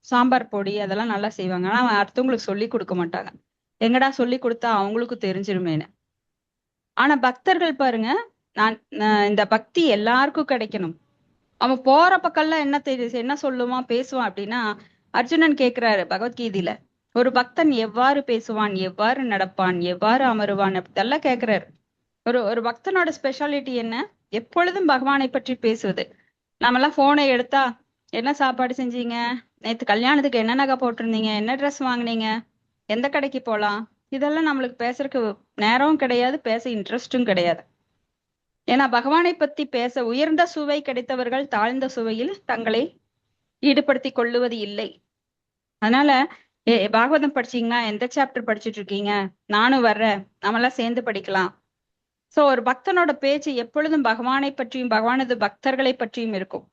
சாம்பார் பொடி அதெல்லாம் நல்லா செய்வாங்க. ஆனா அடுத்தவங்களுக்கு சொல்லி கொடுக்க மாட்டாங்க. எங்கடா சொல்லி கொடுத்தா அவங்களுக்கு தெரிஞ்சிருமேன்னு. ஆனா பக்தர்கள் பாருங்க, நான் இந்த பக்தி எல்லாருக்கும் கிடைக்கணும். அவன் போற பக்கம்லாம் என்ன சொல்லுவான் பேசுவான் அப்படின்னா, அர்ஜுனன் கேக்குறாரு பகவத்கீதையில, ஒரு பக்தன் எவ்வாறு பேசுவான், எவ்வாறு நடப்பான், எவ்வாறு அமருவான் அப்படிதெல்லாம் கேக்குறாரு. ஒரு பக்தனோட ஸ்பெஷாலிட்டி என்ன? எப்பொழுதும் பகவானை பற்றி பேசுவது. நாமெல்லாம் போனை எடுத்தா, என்ன சாப்பாடு செஞ்சீங்க, நேத்து கல்யாணத்துக்கு என்ன நகை போட்டிருந்தீங்க, என்ன ட்ரெஸ் வாங்குனீங்க, எந்த கடைக்கு போலாம், இதெல்லாம் நம்மளுக்கு பேசுறதுக்கு நேரமும் கிடையாது, பேச இன்ட்ரெஸ்டும் கிடையாது. ஏன்னா பகவானை பத்தி பேச உயர்ந்த சுவை கிடைத்தவர்கள் தாழ்ந்த சுவையில் தங்களை ஈடுபடுத்தி கொள்ளுவது இல்லை. அதனால பாகவதம் படிச்சீங்கன்னா எந்த சாப்டர் படிச்சுட்டு இருக்கீங்க, நானும் வர்றேன், நம்மளாம் சேர்ந்து படிக்கலாம். சோ ஒரு பக்தனோட பேச்சு எப்பொழுதும் பகவானை பற்றியும் பகவானது பக்தர்களை பற்றியும் இருக்கும்.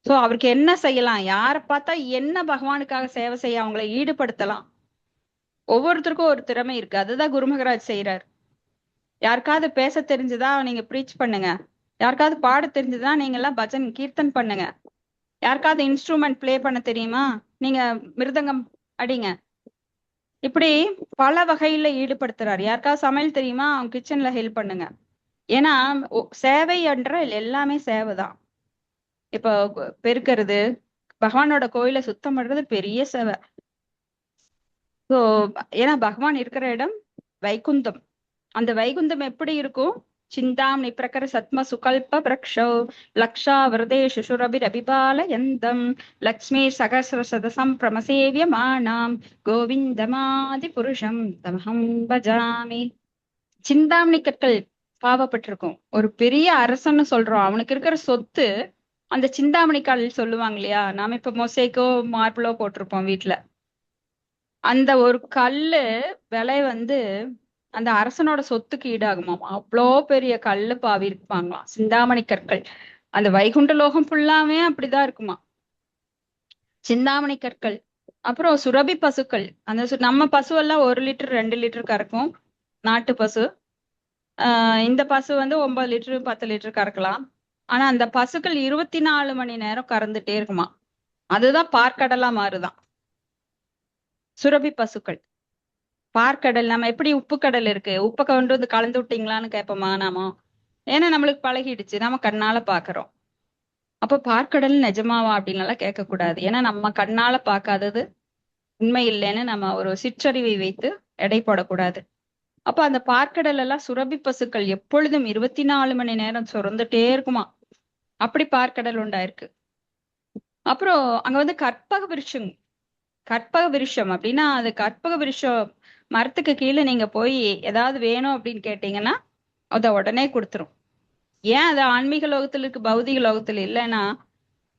சோ அவருக்கு என்ன செய்யலாம், யாரை பார்த்தா என்ன பகவானுக்காக சேவை செய்ய அவங்களை ஈடுபடுத்தலாம். ஒவ்வொருத்தருக்கும் ஒரு திறமை இருக்கு. அதுதான் குரு மகராஜ் செய்யறாரு. யாருக்காவது பேச தெரிஞ்சுதா நீங்க ப்ரீச் பண்ணுங்க, யாருக்காவது பாட தெரிஞ்சுதா நீங்க எல்லாம் பஜன் கீர்த்தன் பண்ணுங்க, யாருக்காவது இன்ஸ்ட்ருமெண்ட் பிளே பண்ண தெரியுமா நீங்க மிருதங்கம் அடிங்க. இப்படி பல வகையில ஈடுபடுத்துறாரு. யாருக்காவது சமையல் தெரியுமா அவங்க கிச்சன்ல ஹெல்ப் பண்ணுங்க. ஏன்னா சேவை என்ற எல்லாமே சேவைதான். இப்போ பெருக்கிறது, பகவானோட கோயிலை சுத்தம் பண்றது பெரிய சேவை. ஸோ ஏன்னா பகவான் இருக்கிற இடம் வைகுந்தம். அந்த வைகுந்தம் எப்படி இருக்கும்? சிந்தாம்னி பிரகர சத்ம சுகல்ப பிரக்ஷோ லக்ஷா விரதே சுஷுரபிரபிபால யந்தம் லக்ஷ்மி சகசிர சதசம் பிரமசேவியமானாம் கோவிந்தமாதி புருஷம் தமஹம் பஜாமி. சிந்தாமணி கற்கள் பாவப்பட்டிருக்கும். ஒரு பெரிய அரசன்னு சொல்றோம், அவனுக்கு இருக்கிற சொத்து அந்த சிந்தாமணி கல் சொல்லுவாங்க இல்லையா. நாம இப்ப மொசைக்கோ மார்பிளோ போட்டிருப்போம் வீட்டுல. அந்த ஒரு கல்லு விலை அந்த அரசனோட சொத்துக்கு ஈடாகுமாம். அவ்வளோ பெரிய கல்லு பாவி இருப்பாங்களாம், சிந்தாமணி கற்கள். அந்த வைகுண்ட லோகம் ஃபுல்லாமே அப்படிதான் இருக்குமா, சிந்தாமணி கற்கள். அப்புறம் சுரபி பசுக்கள். அந்த நம்ம பசு எல்லாம் 1 லிட்டர் 2 லிட்டர் கறக்கும், நாட்டு பசு. இந்த பசு 9 லிட்டர் 10 லிட்டர் கறக்கலாம். ஆனா அந்த பசுக்கள் 24 மணி நேரம் கறந்துட்டே இருக்குமா. அதுதான் பார்க்கடலா மாறுதான் சுரபி பசுக்கள். பார்க்கடல். நம்ம எப்படி உப்பு கடல் இருக்கு, உப்பை கொண்டு வந்து கலந்து விட்டீங்களான்னு கேட்போமா நாம? ஏன்னா நம்மளுக்கு பழகிடுச்சு, நம்ம கண்ணால பாக்குறோம். அப்ப பார்க்கடல் நிஜமாவா அப்படின்லாம் கேட்க கூடாது. ஏன்னா நம்ம கண்ணால பார்க்காதது உண்மை இல்லைன்னு நம்ம ஒரு சிற்றறிவை வைத்து எடை போடக்கூடாது. அப்ப அந்த பார்க்கடல் எல்லாம் சுரபி பசுக்கள் எப்பொழுதும் 24 மணி நேரம் சுரந்துட்டே இருக்குமா. அப்படி பார்க்கடல் உண்டாயிருக்கு. அப்புறம் அங்க கற்பக விருஷம். கற்பக விருஷம் அப்படின்னா அது கற்பக விருஷம் மரத்துக்கு கீழே நீங்க போய் ஏதாவது வேணும் அப்படின்னு கேட்டீங்கன்னா அதை உடனே கொடுத்துரும். ஏன் அது ஆன்மீக லோகத்துல இருக்கு, பௌதிக லோகத்துல இல்லைன்னா,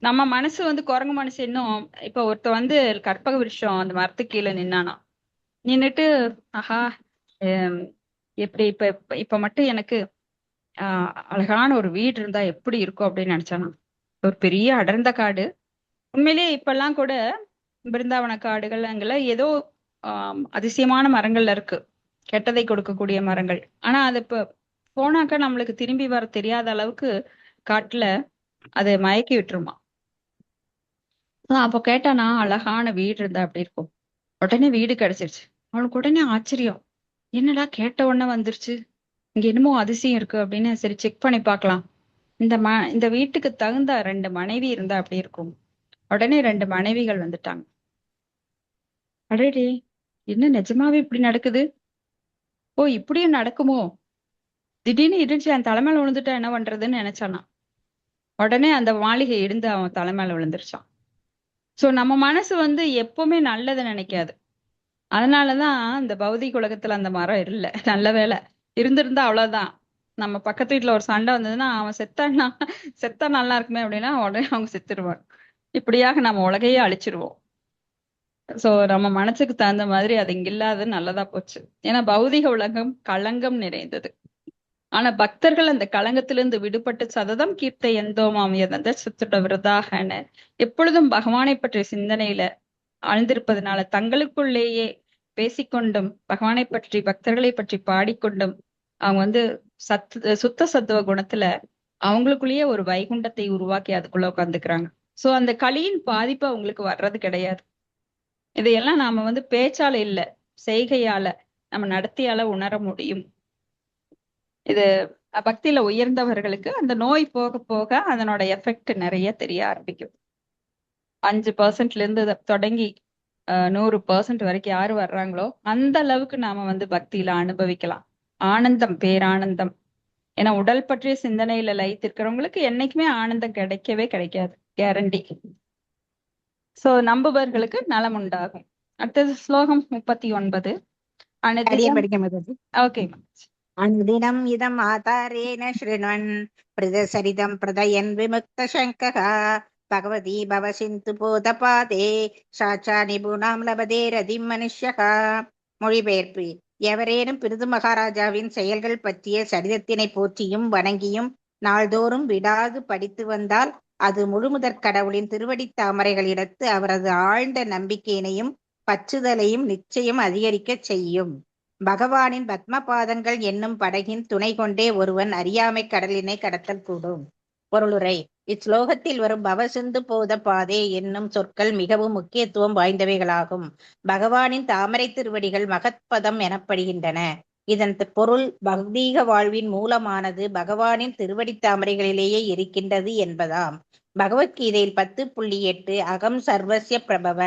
நம்ம மனசு வந்து குரங்கு மனசு இன்னும். இப்ப ஒருத்த வந்து கற்பக விருஷம் அந்த மரத்துக்கு கீழே நின்னானா, நின்னுட்டு ஆஹா, ஹம், எப்படி இப்ப இப்ப இப்ப மட்டும் எனக்கு அழகான ஒரு வீடு இருந்தா எப்படி இருக்கும் அப்படின்னு நினைச்சானா. ஒரு பெரிய அடர்ந்த காடு. உண்மையிலேயே இப்பெல்லாம் கூட பிருந்தாவன காடுகள் அங்கெல்லாம் ஏதோ அதிசயமான மரங்கள்ல இருக்கு, கெட்டதை கொடுக்கக்கூடிய மரங்கள். ஆனா அது இப்ப போனாக்கா நம்மளுக்கு திரும்பி வர தெரியாத அளவுக்கு காட்டுல அதை மயக்கி விட்டுருமா. அப்போ கேட்டானா, அழகான வீடு இருந்தா அப்படி இருக்கும். உடனே வீடு கிடைச்சிருச்சு. அவனுக்கு உடனே ஆச்சரியம், என்னடா கேட்ட உடனே வந்துருச்சு, இங்க என்னமோ அதிசயம் இருக்கு அப்படின்னு. சரி செக் பண்ணி பார்க்கலாம். இந்த வீட்டுக்கு தகுந்த 2 மனைவி இருந்தா அப்படி இருக்கும். உடனே 2 மனைவிகள் வந்துட்டாங்க. அடடே, என்ன நிஜமாவே இப்படி நடக்குது? ஓ இப்படியும் நடக்குமோ? திடீர்னு இடிச்சு என் தலைமையில விழுந்துட்டா என்ன பண்றதுன்னு நினைச்சானா. உடனே அந்த மாளிகை இடிந்து அவன் தலைமையில விழுந்துருச்சான். சோ நம்ம மனசு வந்து எப்பவுமே நல்லதை நினைக்காது. அதனாலதான் இந்த பௌதிக உலகத்துல அந்த மரம் இல்ல. நல்ல வேளை. இருந்திருந்தா அவ்வளவுதான். நம்ம பக்கத்து வீட்டுல ஒரு சண்டை வந்ததுன்னா, அவன் செத்தான்னா செத்தா நல்லா இருக்குமே அப்படின்னா உடனே அவங்க செத்துருவாங்க. இப்படியாக நம்ம உலகையே அழிச்சிருவோம். சோ நம்ம மனசுக்கு தகுந்த மாதிரி அது இங்க இல்லாதது நல்லதா போச்சு. ஏன்னா பௌதிக உலகம் களங்கம் நிறைந்தது. ஆனா பக்தர்கள் அந்த களங்கத்திலிருந்து விடுபட்டு சததம் கீர்த்த எந்தோமாம் எதந்த சுத்துட விரதாகன்னு எப்பொழுதும் பகவானை பற்றிய சிந்தனையில ஆழ்ந்திருப்பதனால தங்களுக்குள்ளேயே பேசிக்கொண்டும் பகவானை பற்றி பக்தர்களை பற்றி பாடிக்கொண்டும் அவங்க வந்து சுத்த சத்துவ குணத்துல அவங்களுக்குள்ளேயே ஒரு வைகுண்டத்தை உருவாக்கி அதுக்குள்ள உட்காந்துக்கிறாங்க. சோ அந்த கலியின் பாதிப்பு அவங்களுக்கு வர்றது கிடையாது. இதையெல்லாம் நாம வந்து பேச்சால இல்ல, செய்கையால நம்ம நடத்தியால உணர முடியும். இது பக்தியில உயர்ந்தவர்களுக்கு அந்த நோய் போக போக அதனோட எஃபெக்ட் நிறைய தெரிய ஆரம்பிக்கும். 5% இருந்து தொடங்கி 100% வரைக்கும் யாரு வர்றாங்களோ அந்த அளவுக்கு நாம வந்து பக்தியில அனுபவிக்கலாம். ஆனந்தம், பேரானந்தம். ஏன்னா உடல் பற்றிய சிந்தனையில லயித்திருக்கிறவங்களுக்கு என்னைக்குமே ஆனந்தம் கிடைக்கவே கிடைக்காது, கேரண்டி. சோ நம்புபவர்களுக்கு நலம் உண்டாகும். அடுத்தது ஸ்லோகம் 39. அடியன் அனுதினம். படிக்க மாதாஜி. ஓகே. அனுதினம் இதம் ஆதாரேன ஸ்ருண்வன் பிரதசரிதம் பிரதயன் விமுக்த சங்கः பகவதி பவசிந்து போதபாதே சாச்சா நிபுணாம் லபதே ரதிம் மனுஷ்யः. மொழிபெயர்ப்பு. எவரேனும் பிருது மகாராஜாவின் செயல்கள் பற்றிய சரிதத்தினை போற்றியும் வணங்கியும் நாள்தோறும் விடாது படித்து வந்தால் அது முழுமுதற் கடவுளின் திருவடித் தாமரைகளிடத்து அவரது ஆழ்ந்த நம்பிக்கையினையும் பற்றுதலையும் நிச்சயம் அதிகரிக்கச் செய்யும். பகவானின் பத்மபாதங்கள் என்னும் படகின் துணை கொண்டே ஒருவன் அறியாமை கடலினை கடத்தல் கூடும். பொருளுரை. இஸ்லோகத்தில் வரும் பவசிந்து போத பாதே என்னும் சொற்கள் மிகவும் முக்கியத்துவம் வாய்ந்தவைகளாகும். பகவானின் தாமரை திருவடிகள் மகத்பதம் எனப்படுகின்றன. இதன் பொருள் பௌதீக வாழ்வின் மூலமானது பகவானின் திருவடி தாமரைகளிலேயே இருக்கின்றது என்பதாம். பகவத்கீதையில் 10.8 அகம் சர்வஸ்ய பிரபவ,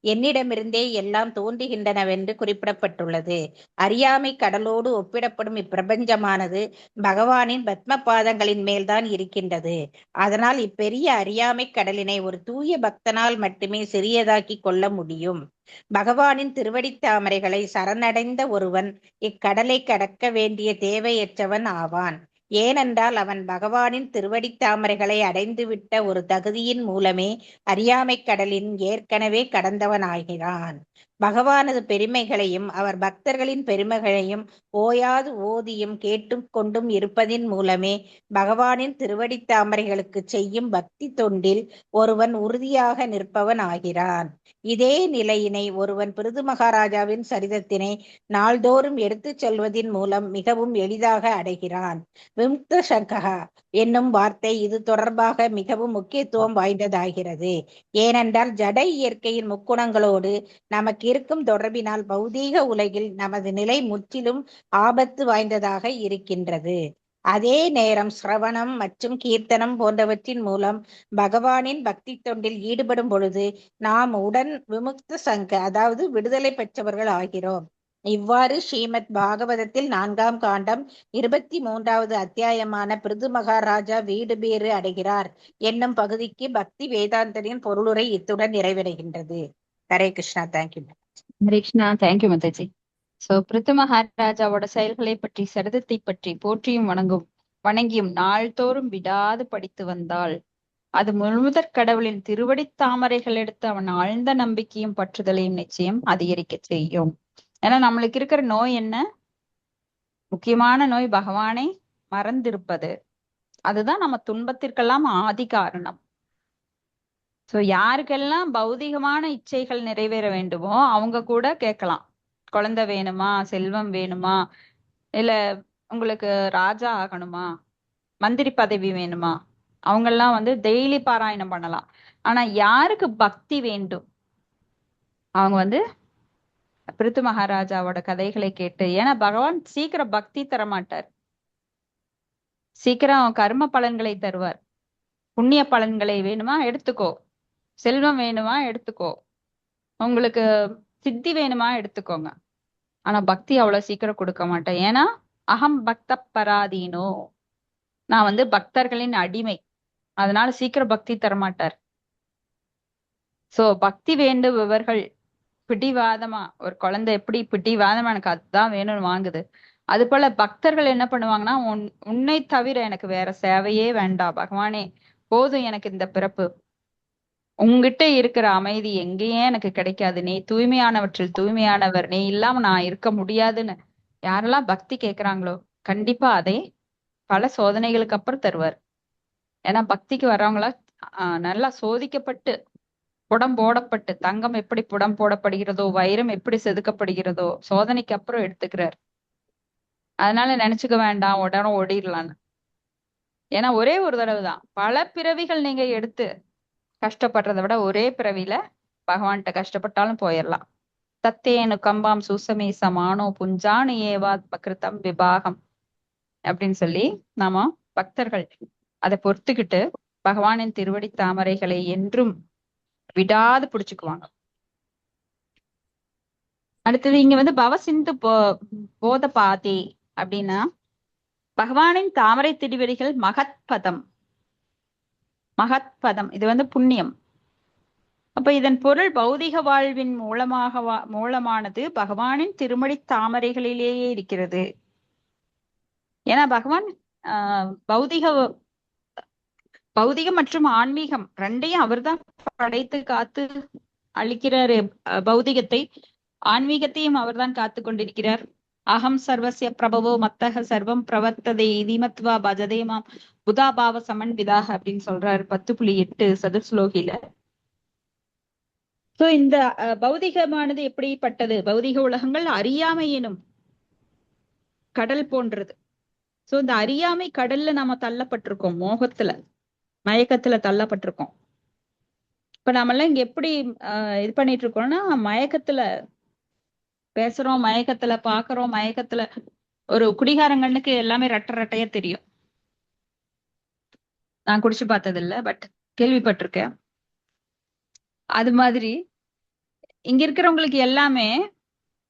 என்னிடமிருந்தே எல்லாம் தோன்றுகின்றனவென்று குறிப்பிடப்பட்டுள்ளது. அறியாமை கடலோடு ஒப்பிடப்படும் இப்பிரபஞ்சமானது பகவானின் பத்ம பாதங்களின் மேல்தான் இருக்கின்றது. அதனால் இப்பெரிய அறியாமை கடலினை ஒரு தூய பக்தனால் மட்டுமே சிறியதாக்கி கொள்ள முடியும். பகவானின் திருவடித் தாமரைகளை சரணடைந்த ஒருவன் இக்கடலை கடக்க வேண்டிய தேவையற்றவன் ஆவான். ஏனென்றால் அவன் பகவானின் திருவடித் தாமரைகளை அடைந்துவிட்ட ஒரு தகுதியின் மூலமே அறியாமை கடலின் ஏற்கனவே கடந்தவனாகிறான். பகவானது பெருமைகளையும் அவர் பக்தர்களின் பெருமைகளையும் ஓயாது ஓதியும் கேட்டும் கொண்டும் இருப்பதின் மூலமே பகவானின் திருவடித் தாமரைகளுக்கு செய்யும் பக்தி தொண்டில் ஒருவன் உறுதியாக நிற்பவன் ஆகிறான். இதே நிலையினை ஒருவன் பிருது மகாராஜாவின் சரிதத்தினை நாள்தோறும் எடுத்துச் செல்வதின் மூலம் மிகவும் எளிதாக அடைகிறான். விமுக்த சங்கஹா என்னும் வார்த்தை இது தொடர்பாக மிகவும் முக்கியத்துவம் வாய்ந்ததாகிறது. ஏனென்றால் ஜட இயற்கையின் முக்குணங்களோடு நமக்கு இருக்கும் தொடர்பினால் பௌதீக உலகில் நமது நிலை முற்றிலும் ஆபத்து வாய்ந்ததாக இருக்கின்றது. அதே நேரம் சிரவணம் மற்றும் கீர்த்தனம் போன்றவற்றின் மூலம் பகவானின் பக்தி தொண்டில் ஈடுபடும் பொழுது நாம் உடன் விமுக்த சங்க அதாவது விடுதலை பெற்றவர்கள் ஆகிறோம். இவ்வாறு ஸ்ரீமத் பாகவதத்தில் 4ஆம் காண்டம் 23வது அத்தியாயமான பிருது மகாராஜா வீடு பேறு அடைகிறார் என்னும் பகுதிக்கு பக்தி வேதாந்தரின் பொருளுரை இத்துடன் நிறைவடைகின்றது. ஹரே கிருஷ்ணா. தேங்க்யூ. ஹரே கிருஷ்ணா. தேங்க்யூ மாதாஜி. சோ பிருது மகாராஜாவோட செயல்களை பற்றி சரிதத்தை பற்றி போற்றியும் வணங்கும் வணங்கியும் நாள்தோறும் விடாது படித்து வந்தாள். அது முழுமுதற் கடவுளின் திருவடித் தாமரைகள் எடுத்து அவன் ஆழ்ந்த நம்பிக்கையும் பற்றுதலையும் நிச்சயம் அதிகரிக்க செய்யும். ஏன்னா நம்மளுக்கு இருக்கிற நோய் என்ன? முக்கியமான நோய் பகவானை மறந்திருப்பது. அதுதான் நம்ம துன்பத்திற்கெல்லாம் ஆதி காரணம். சோ யாருக்கெல்லாம் பௌதிகமான இச்சைகள் நிறைவேற வேண்டுமோ அவங்க கூட கேட்கலாம். குழந்தை வேணுமா, செல்வம் வேணுமா, இல்ல உங்களுக்கு ராஜா ஆகணுமா, மந்திரி பதவி வேணுமா, அவங்கெல்லாம் வந்து டெய்லி பாராயணம் பண்ணலாம். ஆனா யாருக்கு பக்தி வேண்டும், அவங்க வந்து பிருத்து மகாராஜாவோட கதைகளை கேட்டு, ஏன்னா பகவான் சீக்கிரம் பக்தி தர மாட்டார், சீக்கிரம் கர்ம பலன்களை தருவார். புண்ணிய பலன்களை வேணுமா எடுத்துக்கோ, செல்வம் வேணுமா எடுத்துக்கோ, உங்களுக்கு சித்தி வேணுமா எடுத்துக்கோங்க. ஆனா பக்தி அவ்வளவு சீக்கிரம் கொடுக்க மாட்டேன். ஏன்னா அகம் பக்த பராதீனோ, நான் வந்து பக்தர்களின் அடிமை, அதனால சீக்கிரம் பக்தி தரமாட்டார். சோ பக்தி வேண்டுபவர்கள் பிடிவாதமா, ஒரு குழந்தை எப்படி பிடிவாதமா எனக்கு அதுதான் வேணும்னு வாங்குது, அது போல பக்தர்கள் என்ன பண்ணுவாங்கன்னா, உன்னை தவிர எனக்கு வேற சேவையே வேண்டாம் பகவானே, போதும் எனக்கு இந்த பிறப்பு, உங்ககிட்ட இருக்கிற அமைதி எங்கேயே எனக்கு கிடைக்காது, நீ தூய்மையானவற்றில் தூய்மையானவர், நீ இல்லாம நான் இருக்க முடியாதுன்னு யாரெல்லாம் பக்தி கேட்கிறாங்களோ கண்டிப்பா அதை பல சோதனைகளுக்கு அப்புறம் தருவார். ஏன்னா பக்திக்கு வர்றவங்கள நல்லா சோதிக்கப்பட்டு புடம் போடப்பட்டு, தங்கம் எப்படி புடம் போடப்படுகிறதோ, வைரம் எப்படி செதுக்கப்படுகிறதோ சோதனைக்கு அப்புறம் எடுத்துக்கிறார். அதனால நினைச்சுக்க வேண்டாம் உடனே ஓடிடலான்னு. ஏன்னா ஒரே ஒரு தடவை தான், பல பிறவிகள் நீங்க எடுத்து கஷ்டப்படுறதை விட ஒரே பிறவியில பகவான்கிட்ட கஷ்டப்பட்டாலும் போயிடலாம். தத்தேனு கம்பாம் சூசமே சமானோ புஞ்சானு ஏவாத்மகிருதம் விபாகம் அப்படின்னு சொல்லி நாம பக்தர்கள் அதை பொறுத்துக்கிட்டு பகவானின் திருவடி தாமரைகளை என்றும் விடாது பிடிச்சுக்குவாங்க. அடுத்தது இங்க வந்து பவசிந்து போத பாதி அப்படின்னா, பகவானின் தாமரை திருவடிகள் மகத்பதம். மகத்பதம் இது வந்து புண்ணியம். அப்ப இதன் பொருள் பௌதிக வாழ்வின் மூலமானது பகவானின் திருமடி தாமரைகளிலேயே இருக்கிறது. ஏன்னா பகவான் பௌதிகம் மற்றும் ஆன்மீகம் ரெண்டையும் அவர்தான் படைத்து காத்து அளிக்கிறாரு. பௌதிகத்தை, ஆன்மீகத்தையும் அவர்தான் காத்து கொண்டிருக்கிறார். அகம் சர்வசிய பிரபவோ மத்தக சர்வம் பிரவர்த்ததே இதிமத்வா பஜதே மாம் புதாபாவ சமன்விதாக அப்படின்னு சொல்றாரு 10.8 சதுர்ஸ்லோகில. சோ இந்த பௌதிகமானது எப்படிப்பட்டது? பௌதிக உலகங்கள் அறியாமை எனும் கடல் போன்றது. சோ இந்த அறியாமை கடல்ல நாம தள்ளப்பட்டிருக்கோம், மோகத்துல மயக்கத்துல தள்ளப்பட்டிருக்கோம். இப்ப நாமெல்லாம் இங்க எப்படி இது பண்ணிட்டு இருக்கோம்னா, மயக்கத்துல பேசுறோம், மயக்கத்துல பாக்குறோம், மயக்கத்துல ஒரு குடிகாரங்கண்ணுக்கு எல்லாமே ரெட்டை ரெட்டையா தெரியும். நான் குடிச்சு பார்த்தது இல்ல, பட் கேள்விப்பட்டிருக்கேன். அது மாதிரி இங்க இருக்கிறவங்களுக்கு எல்லாமே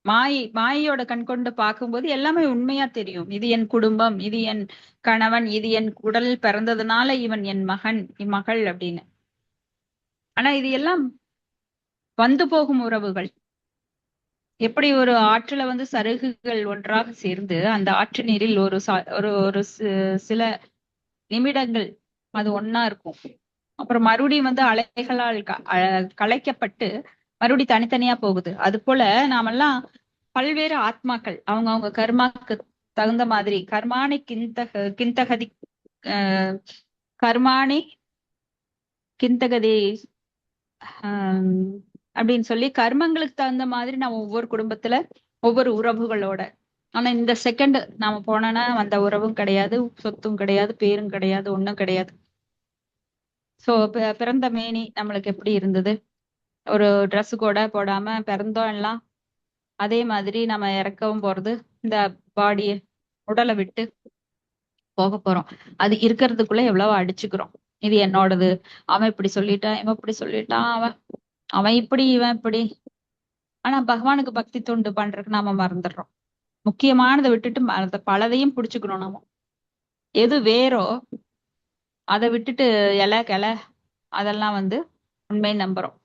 மாயையோட கண் கொண்டு பார்க்கும்போது எல்லாமே உண்மையா தெரியும். இது என் குடும்பம், இது என் கணவன், இது என் உடலில் பிறந்ததுனால இவன் என் மகன், இம்மகள் அப்படின்னு. ஆனா இது எல்லாம் வந்து போகும் உறவுகள். எப்படி ஒரு ஆற்றுல வந்து சருகுகள் ஒன்றாக சேர்ந்து அந்த ஆற்று நீரில் ஒரு சில நிமிடங்கள் அது ஒன்னா இருக்கும், அப்புறம் மறுபடியும் வந்து அலைகளால் கலைக்கப்பட்டு மறுபடியும் தனித்தனியா போகுது. அது போல நாமெல்லாம் பல்வேறு ஆத்மாக்கள், அவங்க கர்மாக்கு தகுந்த மாதிரி கர்மாணி கிந்தகதி கர்மாணி கிந்தகதி அப்படின்னு சொல்லி கர்மங்களுக்கு தகுந்த மாதிரி நம்ம ஒவ்வொரு குடும்பத்துல ஒவ்வொரு உறவுகளோட. ஆனா இந்த செகண்ட் நாம போனோம்னா அந்த உறவும் கிடையாது, சொத்தும் கிடையாது, பேரும் கிடையாது, ஒண்ணும் கிடையாது. சோ பிறந்த மேனி நம்மளுக்கு எப்படி இருந்தது, ஒரு ட்ரெஸ் கூட போடாம பிறந்தோம் எல்லாம், அதே மாதிரி நம்ம இறக்கவும் போறது இந்த பாடிய உடலை விட்டு போக போறோம். அது இருக்கிறதுக்குள்ள எவ்வளவு அடிச்சுக்கிறோம், இது என்னோடது, அவன் இப்படி சொல்லிட்டான், இவன் இப்படி சொல்லிட்டான், அவன் இப்படி இவன் இப்படி. ஆனா பகவானுக்கு பக்தி தொண்டு பண்றதுக்கு நாம மறந்துடுறோம். முக்கியமானதை விட்டுட்டு பலதையும் பிடிச்சுக்கணும். நாம எது வேறோ அதை விட்டுட்டு இலை கிளை அதெல்லாம் வந்து உண்மை நம்புறோம்.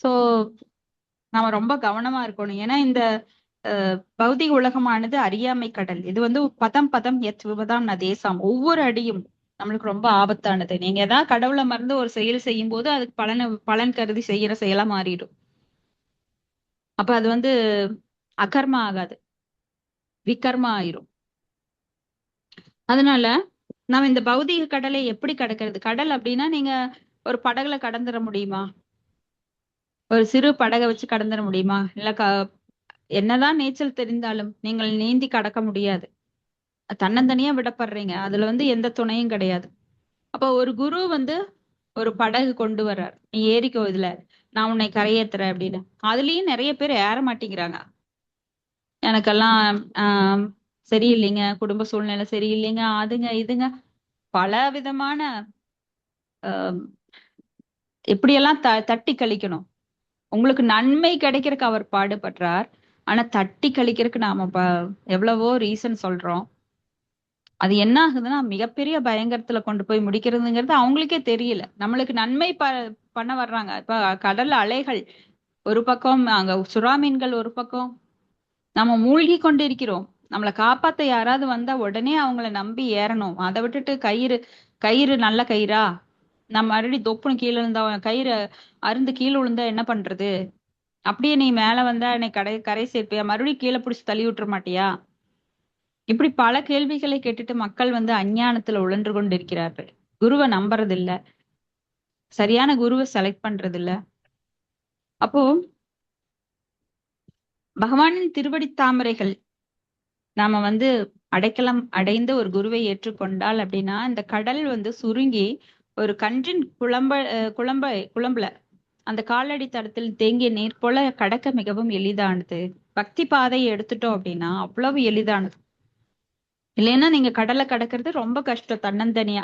சோ நாம ரொம்ப கவனமா இருக்கணும். ஏன்னா இந்த பௌதிக உலகமானது அறியாமை கடல். இது வந்து பதம் பதம் எத் விபதாம் நதேசாம். ஒவ்வொரு அடியும் நம்மளுக்கு ரொம்ப ஆபத்தானது. நீங்க ஏதாவது கடவுளை மறந்து ஒரு செயல் செய்யும் போது அதுக்கு பலன் கருதி செய்யற செயலா மாறிடும். அப்ப அது வந்து அகர்மா ஆகாது, விகர்மா ஆயிரும். அதனால நம்ம இந்த பௌதிக கடலை எப்படி கடக்கிறது? கடல் அப்படின்னா நீங்க ஒரு படகுல கடந்துட முடியுமா? ஒரு சிறு படகை வச்சு கடந்துட முடியுமா? இல்ல என்னதான் நீச்சல் தெரிந்தாலும் நீங்கள் நீந்தி கடக்க முடியாது. தன்னந்தனியா விடப்படுறீங்க. அதுல வந்து எந்த துணையும் கிடையாது. அப்ப ஒரு குரு வந்து ஒரு படகு கொண்டு வர்றார், நீ ஏறிக்கோ இதுல, நான் உன்னை கரையேத்துறேன் அப்படின்னு. அதுலயும் நிறைய பேர் ஏற மாட்டேங்கிறாங்க. எனக்கெல்லாம் சரியில்லைங்க, குடும்ப சூழ்நிலை சரியில்லைங்க, அதுங்க இதுங்க பல விதமான எப்படியெல்லாம் தட்டி கழிக்கணும். உங்களுக்கு நன்மை கிடைக்கிறதுக்கு அவர் பாடுபடுறார். ஆனா தட்டி கழிக்கிறதுக்கு நாம எவ்வளவோ ரீசன் சொல்றோம். அது என்ன ஆகுதுன்னா மிகப்பெரிய பயங்கரத்துல கொண்டு போய் முடிக்கிறதுங்கிறது அவங்களுக்கே தெரியல. நம்மளுக்கு நன்மை பண்ண வர்றாங்க. இப்ப கடல் அலைகள் ஒரு பக்கம், அங்க சுறா மீன்கள் ஒரு பக்கம், நம்ம மூழ்கி கொண்டு இருக்கிறோம். நம்மளை காப்பாத்த யாராவது வந்தா உடனே அவங்கள நம்பி ஏறணும். அதை விட்டுட்டு கயிறு நல்ல கயிறா, நம்ம மறுபடியும் தொப்புன்னு கீழே இருந்தா, கயிறு அருந்து கீழே விழுந்தா என்ன பண்றது? அப்படியே நீ மேல வந்தா என்னை கரை சேர்ப்பியா? மறுபடியும் கீழே பிடிச்சி தள்ளி விட்டுற மாட்டியா? இப்படி பல கேள்விகளை கேட்டுட்டு மக்கள் வந்து அஞ்ஞானத்துல உழன்று கொண்டிருக்கிறார்கள். குருவை நம்புறது இல்ல, சரியான குருவை செலக்ட் பண்றது இல்ல. அப்போ பகவானின் திருவடி தாமரைகள் நாம வந்து அடைக்கலம் அடைந்த ஒரு குருவை ஏற்றுக்கொண்டால் அப்படின்னா, இந்த கடல் வந்து சுருங்கி ஒரு கன்றின் குழம்புல அந்த காலடி தடத்தில் தேங்கிய நீர் போல கடக்க மிகவும் எளிதானது. பக்தி பாதையை எடுத்துட்டோம் அப்படின்னா அவ்வளவு எளிதானது. இல்லைன்னா நீங்க கடலை கடக்கிறது ரொம்ப கஷ்டம் தன்னந்தனியா.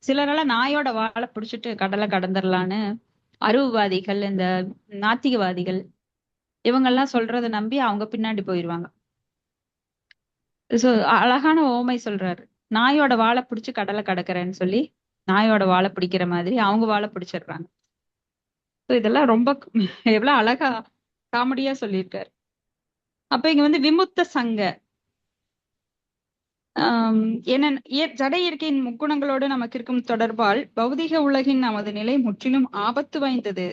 சிலரெல்லாம் நாயோட வாழை பிடிச்சிட்டு கடலை கடந்துடலான்னு அருவுவாதிகள், இந்த நாத்திகவாதிகள் இவங்கெல்லாம் சொல்றதை நம்பி அவங்க பின்னாடி போயிடுவாங்க. அழகான ஓமை சொல்றாரு. நாயோட வாழை பிடிச்சு கடலை கடக்கிறேன்னு சொல்லி நாயோட வாழை பிடிக்கிற மாதிரி அவங்க வாழை பிடிச்சிடுறாங்க. இதெல்லாம் ரொம்ப எவ்வளவு அழகா காமெடியா சொல்லியிருக்காரு. அப்ப இங்க வந்து விமுக்த சங்க என்ன ஜட இயற்கையின் முக்குணங்களோடு நமக்கு இருக்கும் தொடர்பால் பௌதிக உலகின் நமது நிலை முற்றிலும் ஆபத்து வாய்ந்தது.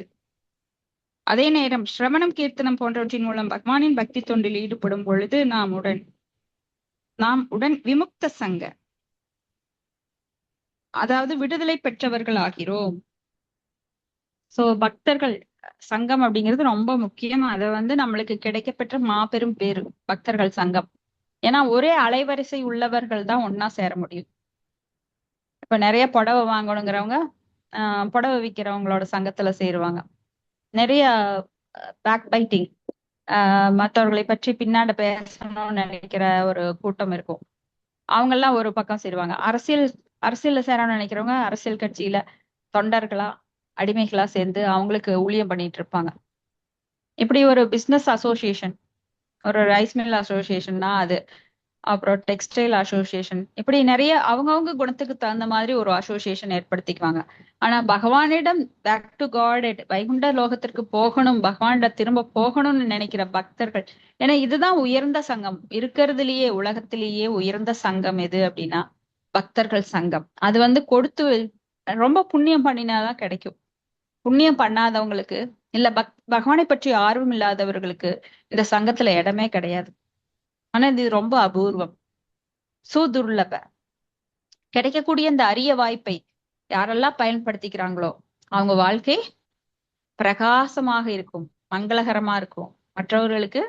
அதே நேரம் சிரவணம், கீர்த்தனம் போன்றவற்றின் மூலம் பகவானின் பக்தி தொண்டில் ஈடுபடும் பொழுது நாம் உடன் விமுக்த சங்க, அதாவது விடுதலை பெற்றவர்கள் ஆகிறோம். சோ பக்தர்கள் சங்கம் அப்படிங்கிறது ரொம்ப முக்கியம். அதை வந்து நம்மளுக்கு கிடைக்கப்பெற்ற மாபெரும் பேரு பக்தர்கள் சங்கம். ஏன்னா ஒரே அலைவரிசை உள்ளவர்கள் தான் ஒன்னா சேர முடியும். இப்ப நிறைய புடவை வாங்கணுங்கிறவங்க புடவை விற்கிறவங்களோட சங்கத்துல சேருவாங்க. நிறைய பேக் பைட்டிங், மற்றவர்களை பற்றி பின்னாடி பேசணும்னு நினைக்கிற ஒரு கூட்டம் இருக்கும், அவங்க எல்லாம் ஒரு பக்கம் சேருவாங்க. அரசியல்ல சேரணும்னு நினைக்கிறவங்க அரசியல் கட்சியில தொண்டர்களா அடிமைகளா சேர்ந்து அவங்களுக்கு ஊழியம் பண்ணிட்டு இருப்பாங்க. இப்படி ஒரு பிசினஸ் அசோசியேஷன், ஒரு ரைஸ் மில் அசோசியேஷன்னா அது, அப்புறம் டெக்ஸ்டைல் அசோசியேஷன், இப்படி நிறைய அவங்கவுங்க குணத்துக்கு தகுந்த மாதிரி ஒரு அசோசியேஷன் ஏற்படுத்திக்குவாங்க. ஆனா பகவானிடம் பேக் டு காட், வைகுண்ட லோகத்திற்கு போகணும், பகவானிடம் திரும்ப போகணும்னு நினைக்கிற பக்தர்கள், ஏன்னா இதுதான் உயர்ந்த சங்கம் இருக்கிறதுலயே, உலகத்திலேயே உயர்ந்த சங்கம் எது அப்படின்னா பக்தர்கள் சங்கம். அது வந்து கொடுத்து ரொம்ப புண்ணியம் பண்ணினாதான் கிடைக்கும். புண்ணியம் பண்ணாதவங்களுக்கு இல்ல பகவானை பற்றி ஆர்வம் இல்லாதவர்களுக்கு இந்த சங்கத்துல இடமே கிடையாது. ஆனா இது ரொம்ப அபூர்வம், சுதுர்லப. கிடைக்கக்கூடிய இந்த அரிய வாய்ப்பை யாரெல்லாம் பயன்படுத்திக்கிறாங்களோ அவங்க வாழ்க்கை பிரகாசமாக இருக்கும், மங்களகரமா இருக்கும். மற்றவர்களுக்கு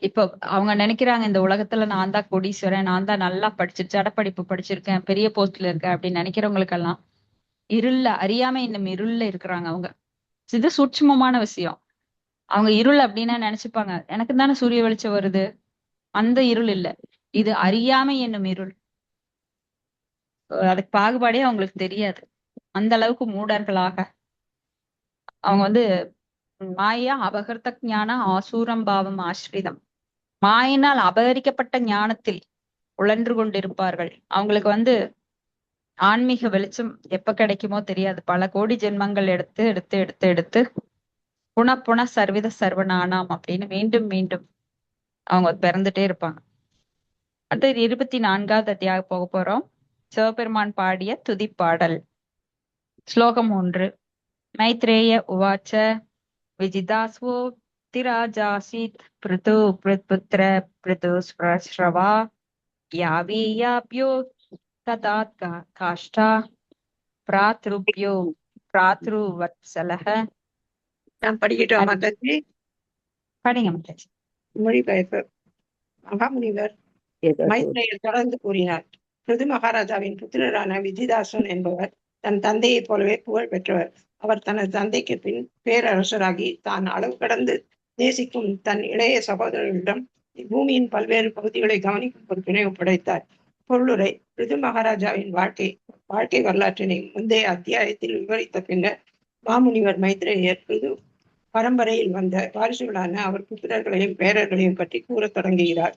இப்போ அவங்க நினைக்கிறாங்க இந்த உலகத்துல நான் தான் கோடீஸ்வரன், நான் தான் நல்லா ஜடப்படிப்பு படிச்சிருக்கேன், பெரிய போஸ்ட்ல இருக்கேன் அப்படின்னு நினைக்கிறவங்களுக்கெல்லாம் அறியாம இன்னும் இருள்ல இருக்கிறாங்க அவங்க. இது சூட்சுமமான விஷயம். அவங்க இருள் அப்படின்னா நினைச்சுப்பாங்க எனக்கு தானே சூரிய வெளிச்சம் வருது, அந்த இருள் இல்ல, இது அறியாமை என்னும் இருள். அதுக்கு பாகுபாடே அவங்களுக்கு தெரியாது. அந்த அளவுக்கு மூடர்களாக அவங்க வந்து மாயா அபகர்த்த ஞான ஆசூரம் பாவம் ஆசிரிதம், மாயினால் அபகரிக்கப்பட்ட ஞானத்தில் உழன்று கொண்டிருப்பார்கள். அவங்களுக்கு வந்து ஆன்மீக வெளிச்சம் எப்ப கிடைக்குமோ தெரியாது. பல கோடி ஜென்மங்கள் எடுத்து எடுத்து எடுத்து எடுத்து புன சர்வித சர்வநானாம் அப்படின்னு மீண்டும் மீண்டும் அவங்க பிறந்துட்டே இருப்பாங்க. அடுத்தது 24வது அத்தியாயம் போக போறோம். சிவபெருமான் பாடிய துதிப்பாடல். ஸ்லோகம் 1. மைத்ரேய உவாச்ச விஜிதாஸ்வோ திராஜாசீத் பிருது பிருத்புத்திர பிருது ஸ்ரவா யாவீயாப்யோ ததாத் காஷ்டா பிராத்ருப்யோ பிராத்ருவத்சலஹ. நான் படிக்கட்டும் அது மாதாஜி. படிங்க மாதாஜி. மொழிபெயர்ப்பு. மகாமுனிவர் மைத்ரேயர் தொடர்ந்து கூறினார். பிருது மகாராஜாவின் புத்திரரான விஜிதாசன் என்பவர் தன் தந்தையைப் போலவே புகழ் பெற்றவர். அவர் தனது தந்தைக்கு பின் பேரரசராகி தான் அளவு கடந்து நேசிக்கும் தன் இளைய சகோதரர்களிடம் இப்பூமியின் பல்வேறு பகுதிகளை கவனிக்கும் பொறுப்பினை ஒப்படைத்தார். பொருளுரை. பிருது மகாராஜாவின் வாழ்க்கை வரலாற்றினை முந்தைய அத்தியாயத்தில் விவரித்த பின்னர் மாமுனிவர் மைத்ரேயர் பிருது பரம்பரையில் வந்த வாரிசுகளான அவர் புத்திரர்களையும் பேரர்களையும் பற்றி கூறத் தொடங்குகிறார்.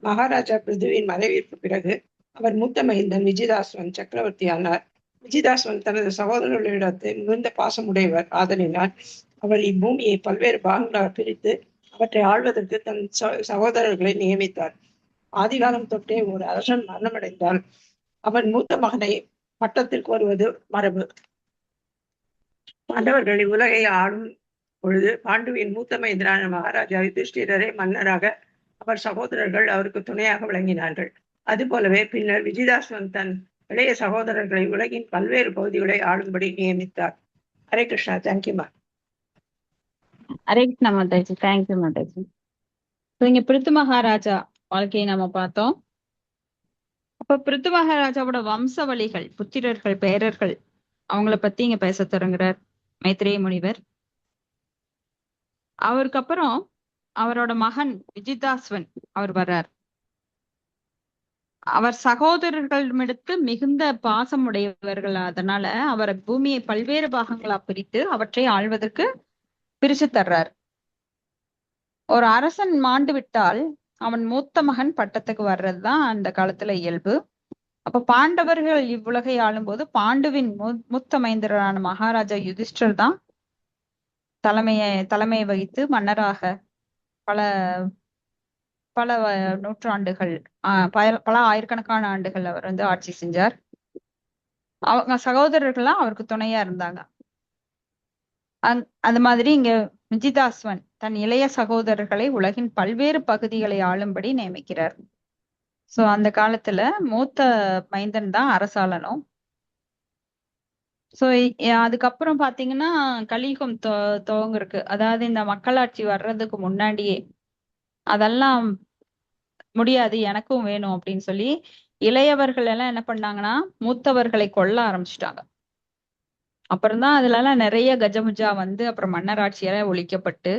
மகாராஜா பிருதுவின் மறைவிற்கு பிறகு அவர் மூத்த மைந்தன் விஜிதாஸ்வன் சக்கரவர்த்தி ஆனார். விஜிதாஸ்வன் தனது சகோதரர்களிடத்து மிகுந்த பாசமுடையவர் ஆதலினால் அவர் இப்பூமியை பல்வேறு பாகங்களாக பிரித்து அவற்றை ஆள்வதற்கு தன் சகோதரர்களை நியமித்தார். ஆதிகாலம் தொட்டே ஒரு அரசன் மரணமடைந்தால் அவன் மூத்த மகனை பட்டத்திற்கு வருவது மரபு. பாண்டவர்கள் உலகை ஆளும் பொழுது பாண்டுவின் மூத்த மைந்தரான மகாராஜா யுதிஷ்டிரரை மன்னராக அவர் சகோதரர்கள் அவருக்கு துணையாக விளங்கினார்கள். அதுபோலவே பின்னர் விஜிதாஸ்வன் தன் இளைய சகோதரர்களை உலகின் பல்வேறு பகுதிகளை ஆளும்படி நியமித்தார். ஹரே கிருஷ்ணா. தேங்க்யூமா. ஹரே கிருஷ்ணா மாதாஜி. தேங்க்யூ மாதாஜி. இங்க பிருத்து மகாராஜா வாழ்க்கையை நம்ம பார்த்தோம். அப்ப பிருத்து மகாராஜாவோட வம்சவழிகள், புத்திரர்கள், பேரர்கள், அவங்கள பத்தி இங்க பேச தொடங்குறார் மைத்ரேய முனிவர். அவருக்கு அப்புறம் அவரோட மகன் விஜிதாஸ்வன் அவர் வர்றார். அவர் சகோதரர்களிடமிடத்து மிகுந்த பாசம் உடையவர்கள். அதனால அவர் பூமியை பல்வேறு பாகங்களா பிரித்து அவற்றை ஆள்வதற்கு பிரிச்சு தர்றார். ஒரு அரசன் மாண்டு விட்டால் அவன் மூத்த மகன் பட்டத்துக்கு வர்றதுதான் அந்த காலத்துல இயல்பு. அப்ப பாண்டவர்கள் இவ்வுலகை ஆளும்போது பாண்டுவின் மூத்த மைந்தரான மகாராஜா யுதிஷ்டர் தான் தலைமையை வகித்து மன்னராக பல பல நூற்றாண்டுகள் பல ஆயிரக்கணக்கான ஆண்டுகள் அவர் ஆட்சி செஞ்சார். அவங்க சகோதரர்கள்லாம் அவருக்கு துணையா இருந்தாங்க. அந்த மாதிரி இங்க விஜிதாஸ்வன் தன் இளைய சகோதரர்களை உலகின் பல்வேறு பகுதிகளை ஆளும்படி நியமிக்கிறார். சோ அந்த காலத்துல மூத்த மைந்தன் தான் அரசாளனும். சோ அதுக்கப்புறம் பாத்தீங்கன்னா கலியுகம் துவங்கிருக்கு. அதாவது இந்த மக்களாட்சி வர்றதுக்கு முன்னாடியே அதெல்லாம் முடியாது, எனக்கும் வேணும் அப்படின்னு சொல்லி இளையவர்கள் எல்லாம் என்ன பண்ணாங்கன்னா மூத்தவர்களை கொல்ல ஆரம்பிச்சுட்டாங்க. அப்புறம்தான் அதுல எல்லாம் நிறைய கஜமுஜா வந்து அப்புறம் மன்னராட்சியெல்லாம் ஒழிக்கப்பட்டு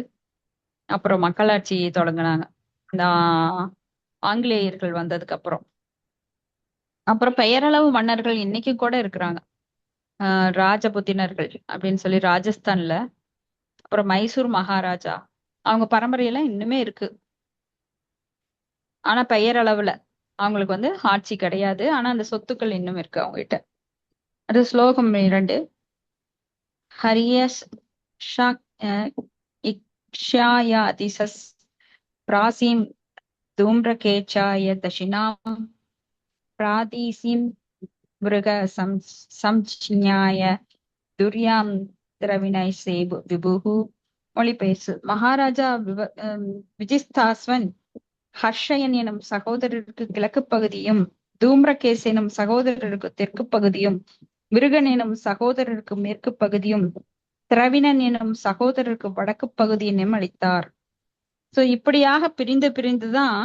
அப்புறம் மக்களாட்சி தொடங்கினாங்க இந்த ஆங்கிலேயர்கள் வந்ததுக்கு அப்புறம். அப்புறம் பெயரளவு மன்னர்கள் இன்னைக்கும் கூட இருக்கிறாங்க. ராஜபுத்தினர்கள் அப்படின்னு சொல்லி ராஜஸ்தான்ல, அப்புறம் மைசூர் மகாராஜா, அவங்க பரம்பரையெல்லாம் இன்னுமே இருக்கு. ஆனா பெயரளவுல அவங்களுக்கு வந்து ஆட்சி கிடையாது. ஆனா அந்த சொத்துக்கள் இன்னும் இருக்கு அவங்க கிட்ட. அது ஸ்லோகம் 2. ஹரியஸ் இக்ஷாயாதிசஸ் பிராசீம் தூம்ரகேச்சாய தஷினாம் பிராதீசீம் மிருக சம்ஞாய துர்யாம் திரவினை சேபு விபுகு. மொழிபெயர்ப்பு. மகாராஜா விஜிதாஸ்வன் ஹர்ஷயன் எனும் சகோதரருக்கு கிழக்கு பகுதியும், தூம்ரகேஸ் எனும் சகோதரருக்கு தெற்கு பகுதியும், மிருகன் எனும் சகோதரருக்கு மேற்கு பகுதியும், திரவிணன் எனும் சகோதரருக்கு வடக்கு பகுதியினும் அளித்தார். சோ இப்படியாக பிரிந்துதான்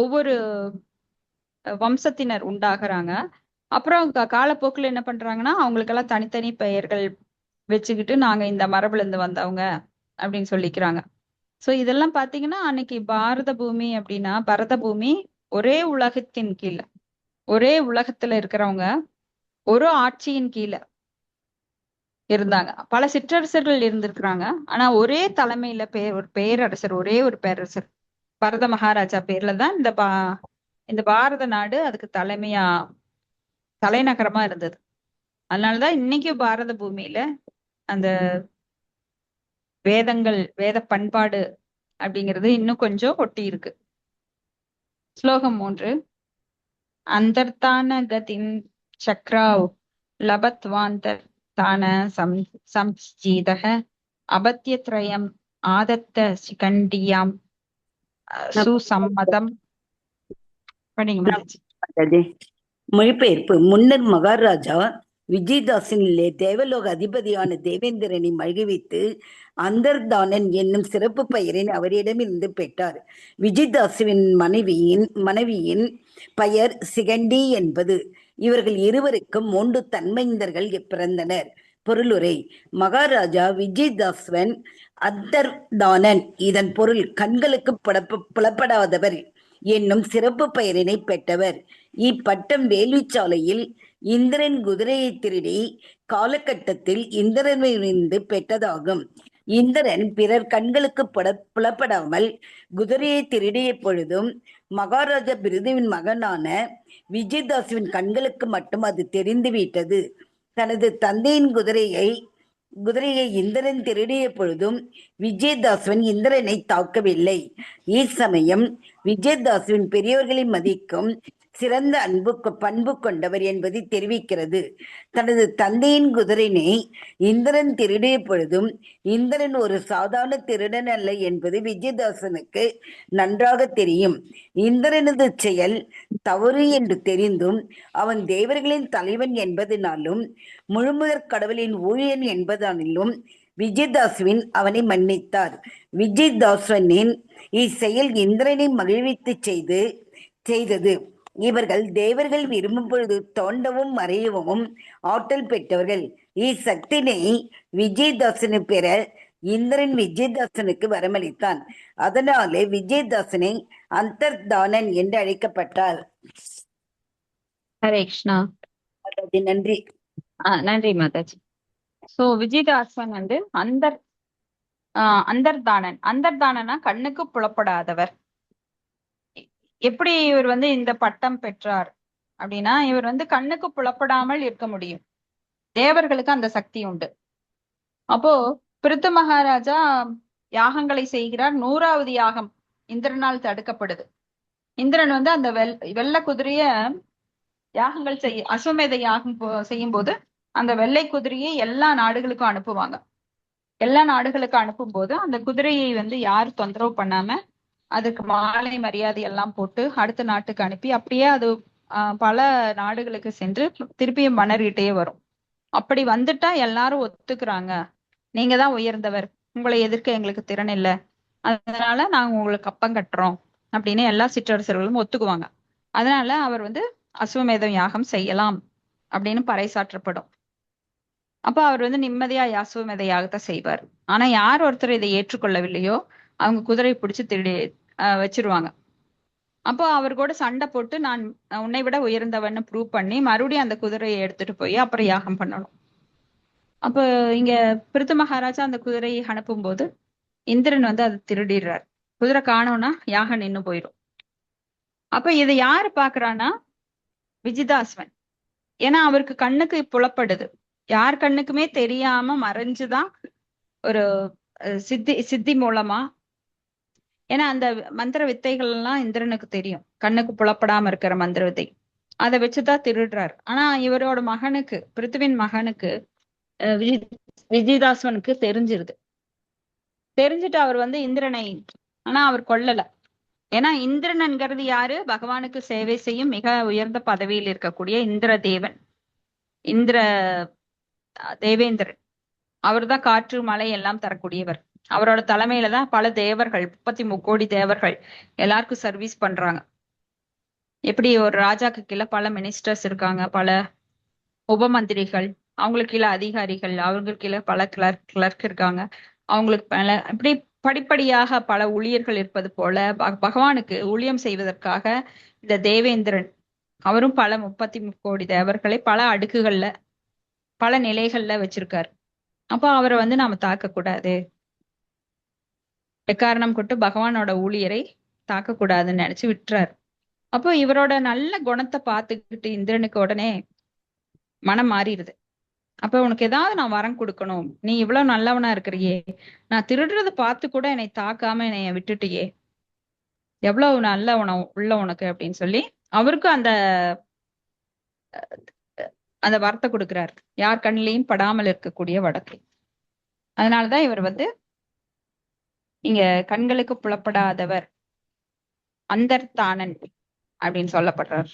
ஒவ்வொரு வம்சத்தினர் உண்டாகிறாங்க. அப்புறம் காலப்போக்கில் என்ன பண்றாங்கன்னா அவங்களுக்கெல்லாம் தனித்தனி பெயர்கள் வச்சுக்கிட்டு நாங்க இந்த மரபுல இருந்து வந்தவங்க அப்படின்னு சொல்லிக்கிறாங்க. சோ இதெல்லாம் பாத்தீங்கன்னா அன்னைக்கு பாரத பூமி அப்படின்னா பரத பூமி ஒரே உலகத்தின் கீழே, ஒரே உலகத்துல இருக்கிறவங்க ஒரு ஆட்சியின் கீழே இருந்தாங்க. பல சிற்றரசர்கள் இருந்திருக்கிறாங்க. ஆனா ஒரே தலைமையில ஒரு பேரரசர், ஒரே ஒரு பேரரசர் பரத மகாராஜா பேர்ல தான் இந்த பாரத நாடு அதுக்கு தலைநகரமா இருந்தது. அதனாலதான் இன்னைக்கும் பாரத பூமியில அந்த வேத பண்பாடு அப்படிங்கிறது இன்னும் கொஞ்சம் ஒட்டி இருக்கு. ஸ்லோகம் 3. அந்தர்தான கதிம் சக்ராவ் லபத்வாந்தர்தான சம்ஜீதः அபத்யத்ரயம் ஆதத்த சிகண்டியாம் சுசம்மதம். படிங்க மாதாஜி. மாதாஜி. மொழிபெயர்ப்பு. முன்னர் மகாராஜா விஜயதாசனிலே தேவலோக அதிபதியான தேவேந்திரனை மகிழ்வித்து அந்தர்தானன் என்னும் சிறப்பு பெயரின் அவரிடமிருந்து பெற்றார். விஜயதாசுவின் மனைவியின் பெயர் சிகண்டி என்பது. இவர்கள் இருவருக்கும் 3 தன்மைந்தர்கள் பிறந்தனர். பொருளுரை. மகாராஜா விஜயதாஸ்வன் அந்தர்தானன், இதன் பொருள் கண்களுக்கு புலப்படாதவர் என்னும் சிறப்பு பெயரினை பெற்றவர். இப்பட்டம் வேள்விச்சாலையில் இந்திரன் குதிரையை திருடி காலகட்டத்தில் இந்திரனிலிருந்து பெற்றதாகும். இந்திரன் பிறர் கண்களுக்கு புலப்படாமல் குதிரையை திருடிய பொழுதும் மகாராஜா பிருதுவின் மகனான விஜயதாசுவின் கண்களுக்கு மட்டும் அது தெரிந்துவிட்டது. தனது தந்தையின் குதிரையை இந்திரன் திருடிய பொழுதும் விஜயதாசுவன் இந்திரனை தாக்கவில்லை. இச்சமயம் விஜயதாசுவின் பெரியவர்களை மதிக்கும் சிறந்த பண்பு கொண்டவர் என்பதை தெரிவிக்கிறது. தனது தந்தையின் குதிரையை இந்திரன் திருடிய பொழுதும் இந்திரன் ஒரு சாதாரண திருடன் அல்ல என்பது விஜயதாசனுக்கு நன்றாக தெரியும். இந்திரனது செயல் தவறு என்று தெரிந்தும் அவன் தேவர்களின் தலைவன் என்பதனாலும் முழுமுதற் கடவுளின் ஊழியன் என்பதாலும் விஜயதாசுவின் அவனை மன்னித்தார். விஜயதாசனின் இச்செயல் இந்திரனை மகிழ்வித்து செய்தது. இவர்கள் தேவர்கள் விரும்பும் பொழுது தோண்டவும் மறையவும் ஆற்றல் பெற்றவர்கள். இச்சக்தினை விஜயதாசனை பெற இந்திரன் விஜயதாசனுக்கு வரமளித்தான். அதனாலே விஜயதாசனை அந்தர்தானன் என்று அழைக்கப்பட்டார். ஹரே கிருஷ்ணா. நன்றி. நன்றி மாதாஜி. சோ விஜயதாசன் வந்து அந்தர்தானன். அந்தர்தானனா கண்ணுக்கு புலப்படாதவர். எப்படி இவர் வந்து இந்த பட்டம் பெற்றார் அப்படின்னா, இவர் வந்து கண்ணுக்கு புலப்படாமல் இருக்க முடியும். தேவர்களுக்கு அந்த சக்தி உண்டு. அப்போ பிருத்து மகாராஜா யாகங்களை செய்கிறார். 100வது யாகம் இந்திரனால் தடுக்கப்படுது. இந்திரன் வந்து அந்த வெள்ளை குதிரைய யாகங்கள் அஸ்வமேத யாகம் செய்யும் போது அந்த வெள்ளை குதிரையை எல்லா நாடுகளுக்கும் அனுப்புவாங்க. எல்லா நாடுகளுக்கும் அனுப்பும் போது அந்த குதிரையை வந்து யாரும் தொந்தரவு பண்ணாம அதுக்கு மாலை மரியாதை எல்லாம் போட்டு அடுத்த நாட்டுக்கு அனுப்பி அப்படியே அது பல நாடுகளுக்கு சென்று திருப்பியும் மன்னர்கிட்டே வரும். அப்படி வந்துட்டா எல்லாரும் ஒத்துக்குறாங்க, நீங்க தான் உயர்ந்தவர், உங்களை எதிர்க்க எங்களுக்கு திறன் இல்லை, அதனால நாங்க உங்களுக்கு கப்பம் கட்டுறோம் அப்படின்னு எல்லா சிற்றரசர்களும் ஒத்துக்குவாங்க. அதனால அவர் வந்து அஸ்வமேதம் யாகம் செய்யலாம் அப்படின்னு பறைசாற்றப்படும். அப்ப அவர் வந்து நிம்மதியா அஸ்வமேத யாகத்தை செய்வார். ஆனா யார் ஒருத்தர் இதை ஏற்றுக்கொள்ளவில்லையோ அவங்க குதிரை பிடிச்சு திருடி வச்சிருவாங்க. அப்போ அவர் கூட சண்டை போட்டு நான் உன்னை விட உயர்ந்தவன்னு ப்ரூவ் பண்ணி மறுபடியும் அந்த குதிரையை எடுத்துட்டு போய் அப்புறம் யாகம் பண்ணணும். அப்போ இங்க பிருத்து மகாராஜா அந்த குதிரையை அனுப்பும் போது இந்திரன் வந்து அதை திருடிடுறார். குதிரை காணோம்னா யாகம் நின்னு போயிடும். அப்ப இதை யாரு பாக்குறான்னா விஜயதாஸ்வன். ஏன்னா அவருக்கு கண்ணுக்கு புலப்படுது. யார் கண்ணுக்குமே தெரியாம மறைஞ்சுதான் ஒரு சித்தி மூலமா, ஏன்னா அந்த மந்திர வித்தைகள் எல்லாம் இந்திரனுக்கு தெரியும், கண்ணுக்கு புலப்படாம இருக்கிற மந்திர வித்தை, அதை வச்சுதான் திருடுறாரு. ஆனா இவரோட மகனுக்கு, பிருத்துவின் மகனுக்கு விஜயதாஸ்வனுக்கு தெரிஞ்சுட்டு அவர் வந்து இந்திரனை, ஆனா அவர் கொல்லல. ஏன்னா இந்திரன்ங்கிறது யாரு? பகவானுக்கு சேவை செய்யும் மிக உயர்ந்த பதவியில் இருக்கக்கூடிய தேவேந்திரன். அவர் தான் காற்று மழை எல்லாம் தரக்கூடியவர். அவரோட தலைமையில தான் பல தேவர்கள், 33 கோடி தேவர்கள் எல்லாருக்கும் சர்வீஸ் பண்றாங்க. எப்படி ஒரு ராஜாக்கு கீழே பல மினிஸ்டர்ஸ் இருக்காங்க, பல உபமந்திரிகள், அவங்களுக்கு கீழே அதிகாரிகள், அவங்களுக்கு கீழே பல கிளர்க் இருக்காங்க, அவங்களுக்கு பல இப்படி படிப்படியாக பல ஊழியர்கள் இருப்பது போல பகவானுக்கு ஊழியம் செய்வதற்காக இந்த தேவேந்திரன் அவரும் பல 33 கோடி தேவர்களை பல அடுக்குகள்ல பல நிலைகள்ல வச்சிருக்காரு. அப்போ அவரை வந்து நாம தாக்க கூடாது, எக்காரணம் கொண்டு பகவானோட ஊழியரை தாக்க கூடாதுன்னு நினைச்சு விட்டுறாரு. அப்போ இவரோட நல்ல குணத்தை பார்த்துக்கிட்டு இந்திரனுக்கு உடனே மனம் மாறிடுது. அப்ப உனக்கு ஏதாவது நான் வரம் கொடுக்கணும், நீ இவ்வளவு நல்லவனா இருக்கிறியே, நான் திருடுறத பார்த்து கூட என்னை தாக்காம என்னைய விட்டுட்டியே, எவ்வளவு நல்ல உள்ள உனக்கு அப்படின்னு சொல்லி அவருக்கும் அந்த அந்த வரத்தை கொடுக்கிறார், யார் கண்ணிலையும் படாமல் இருக்கக்கூடிய வடக்கு. அதனாலதான் இவர் வந்து இங்க கண்களுக்கு புலப்படாதவர், அந்தர்தானன் அப்படின்னு சொல்லப்படுறார்.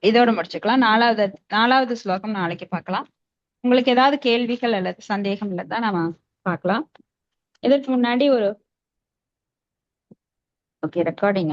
இதோட முடிச்சுக்கலாம். நாலாவது ஸ்லோகம் நாளைக்கு பார்க்கலாம். உங்களுக்கு ஏதாவது கேள்விகள் அல்லது சந்தேகம் இல்லதான் நாம பார்க்கலாம். இதற்கு முன்னாடி ஒரு ரெக்கார்டிங்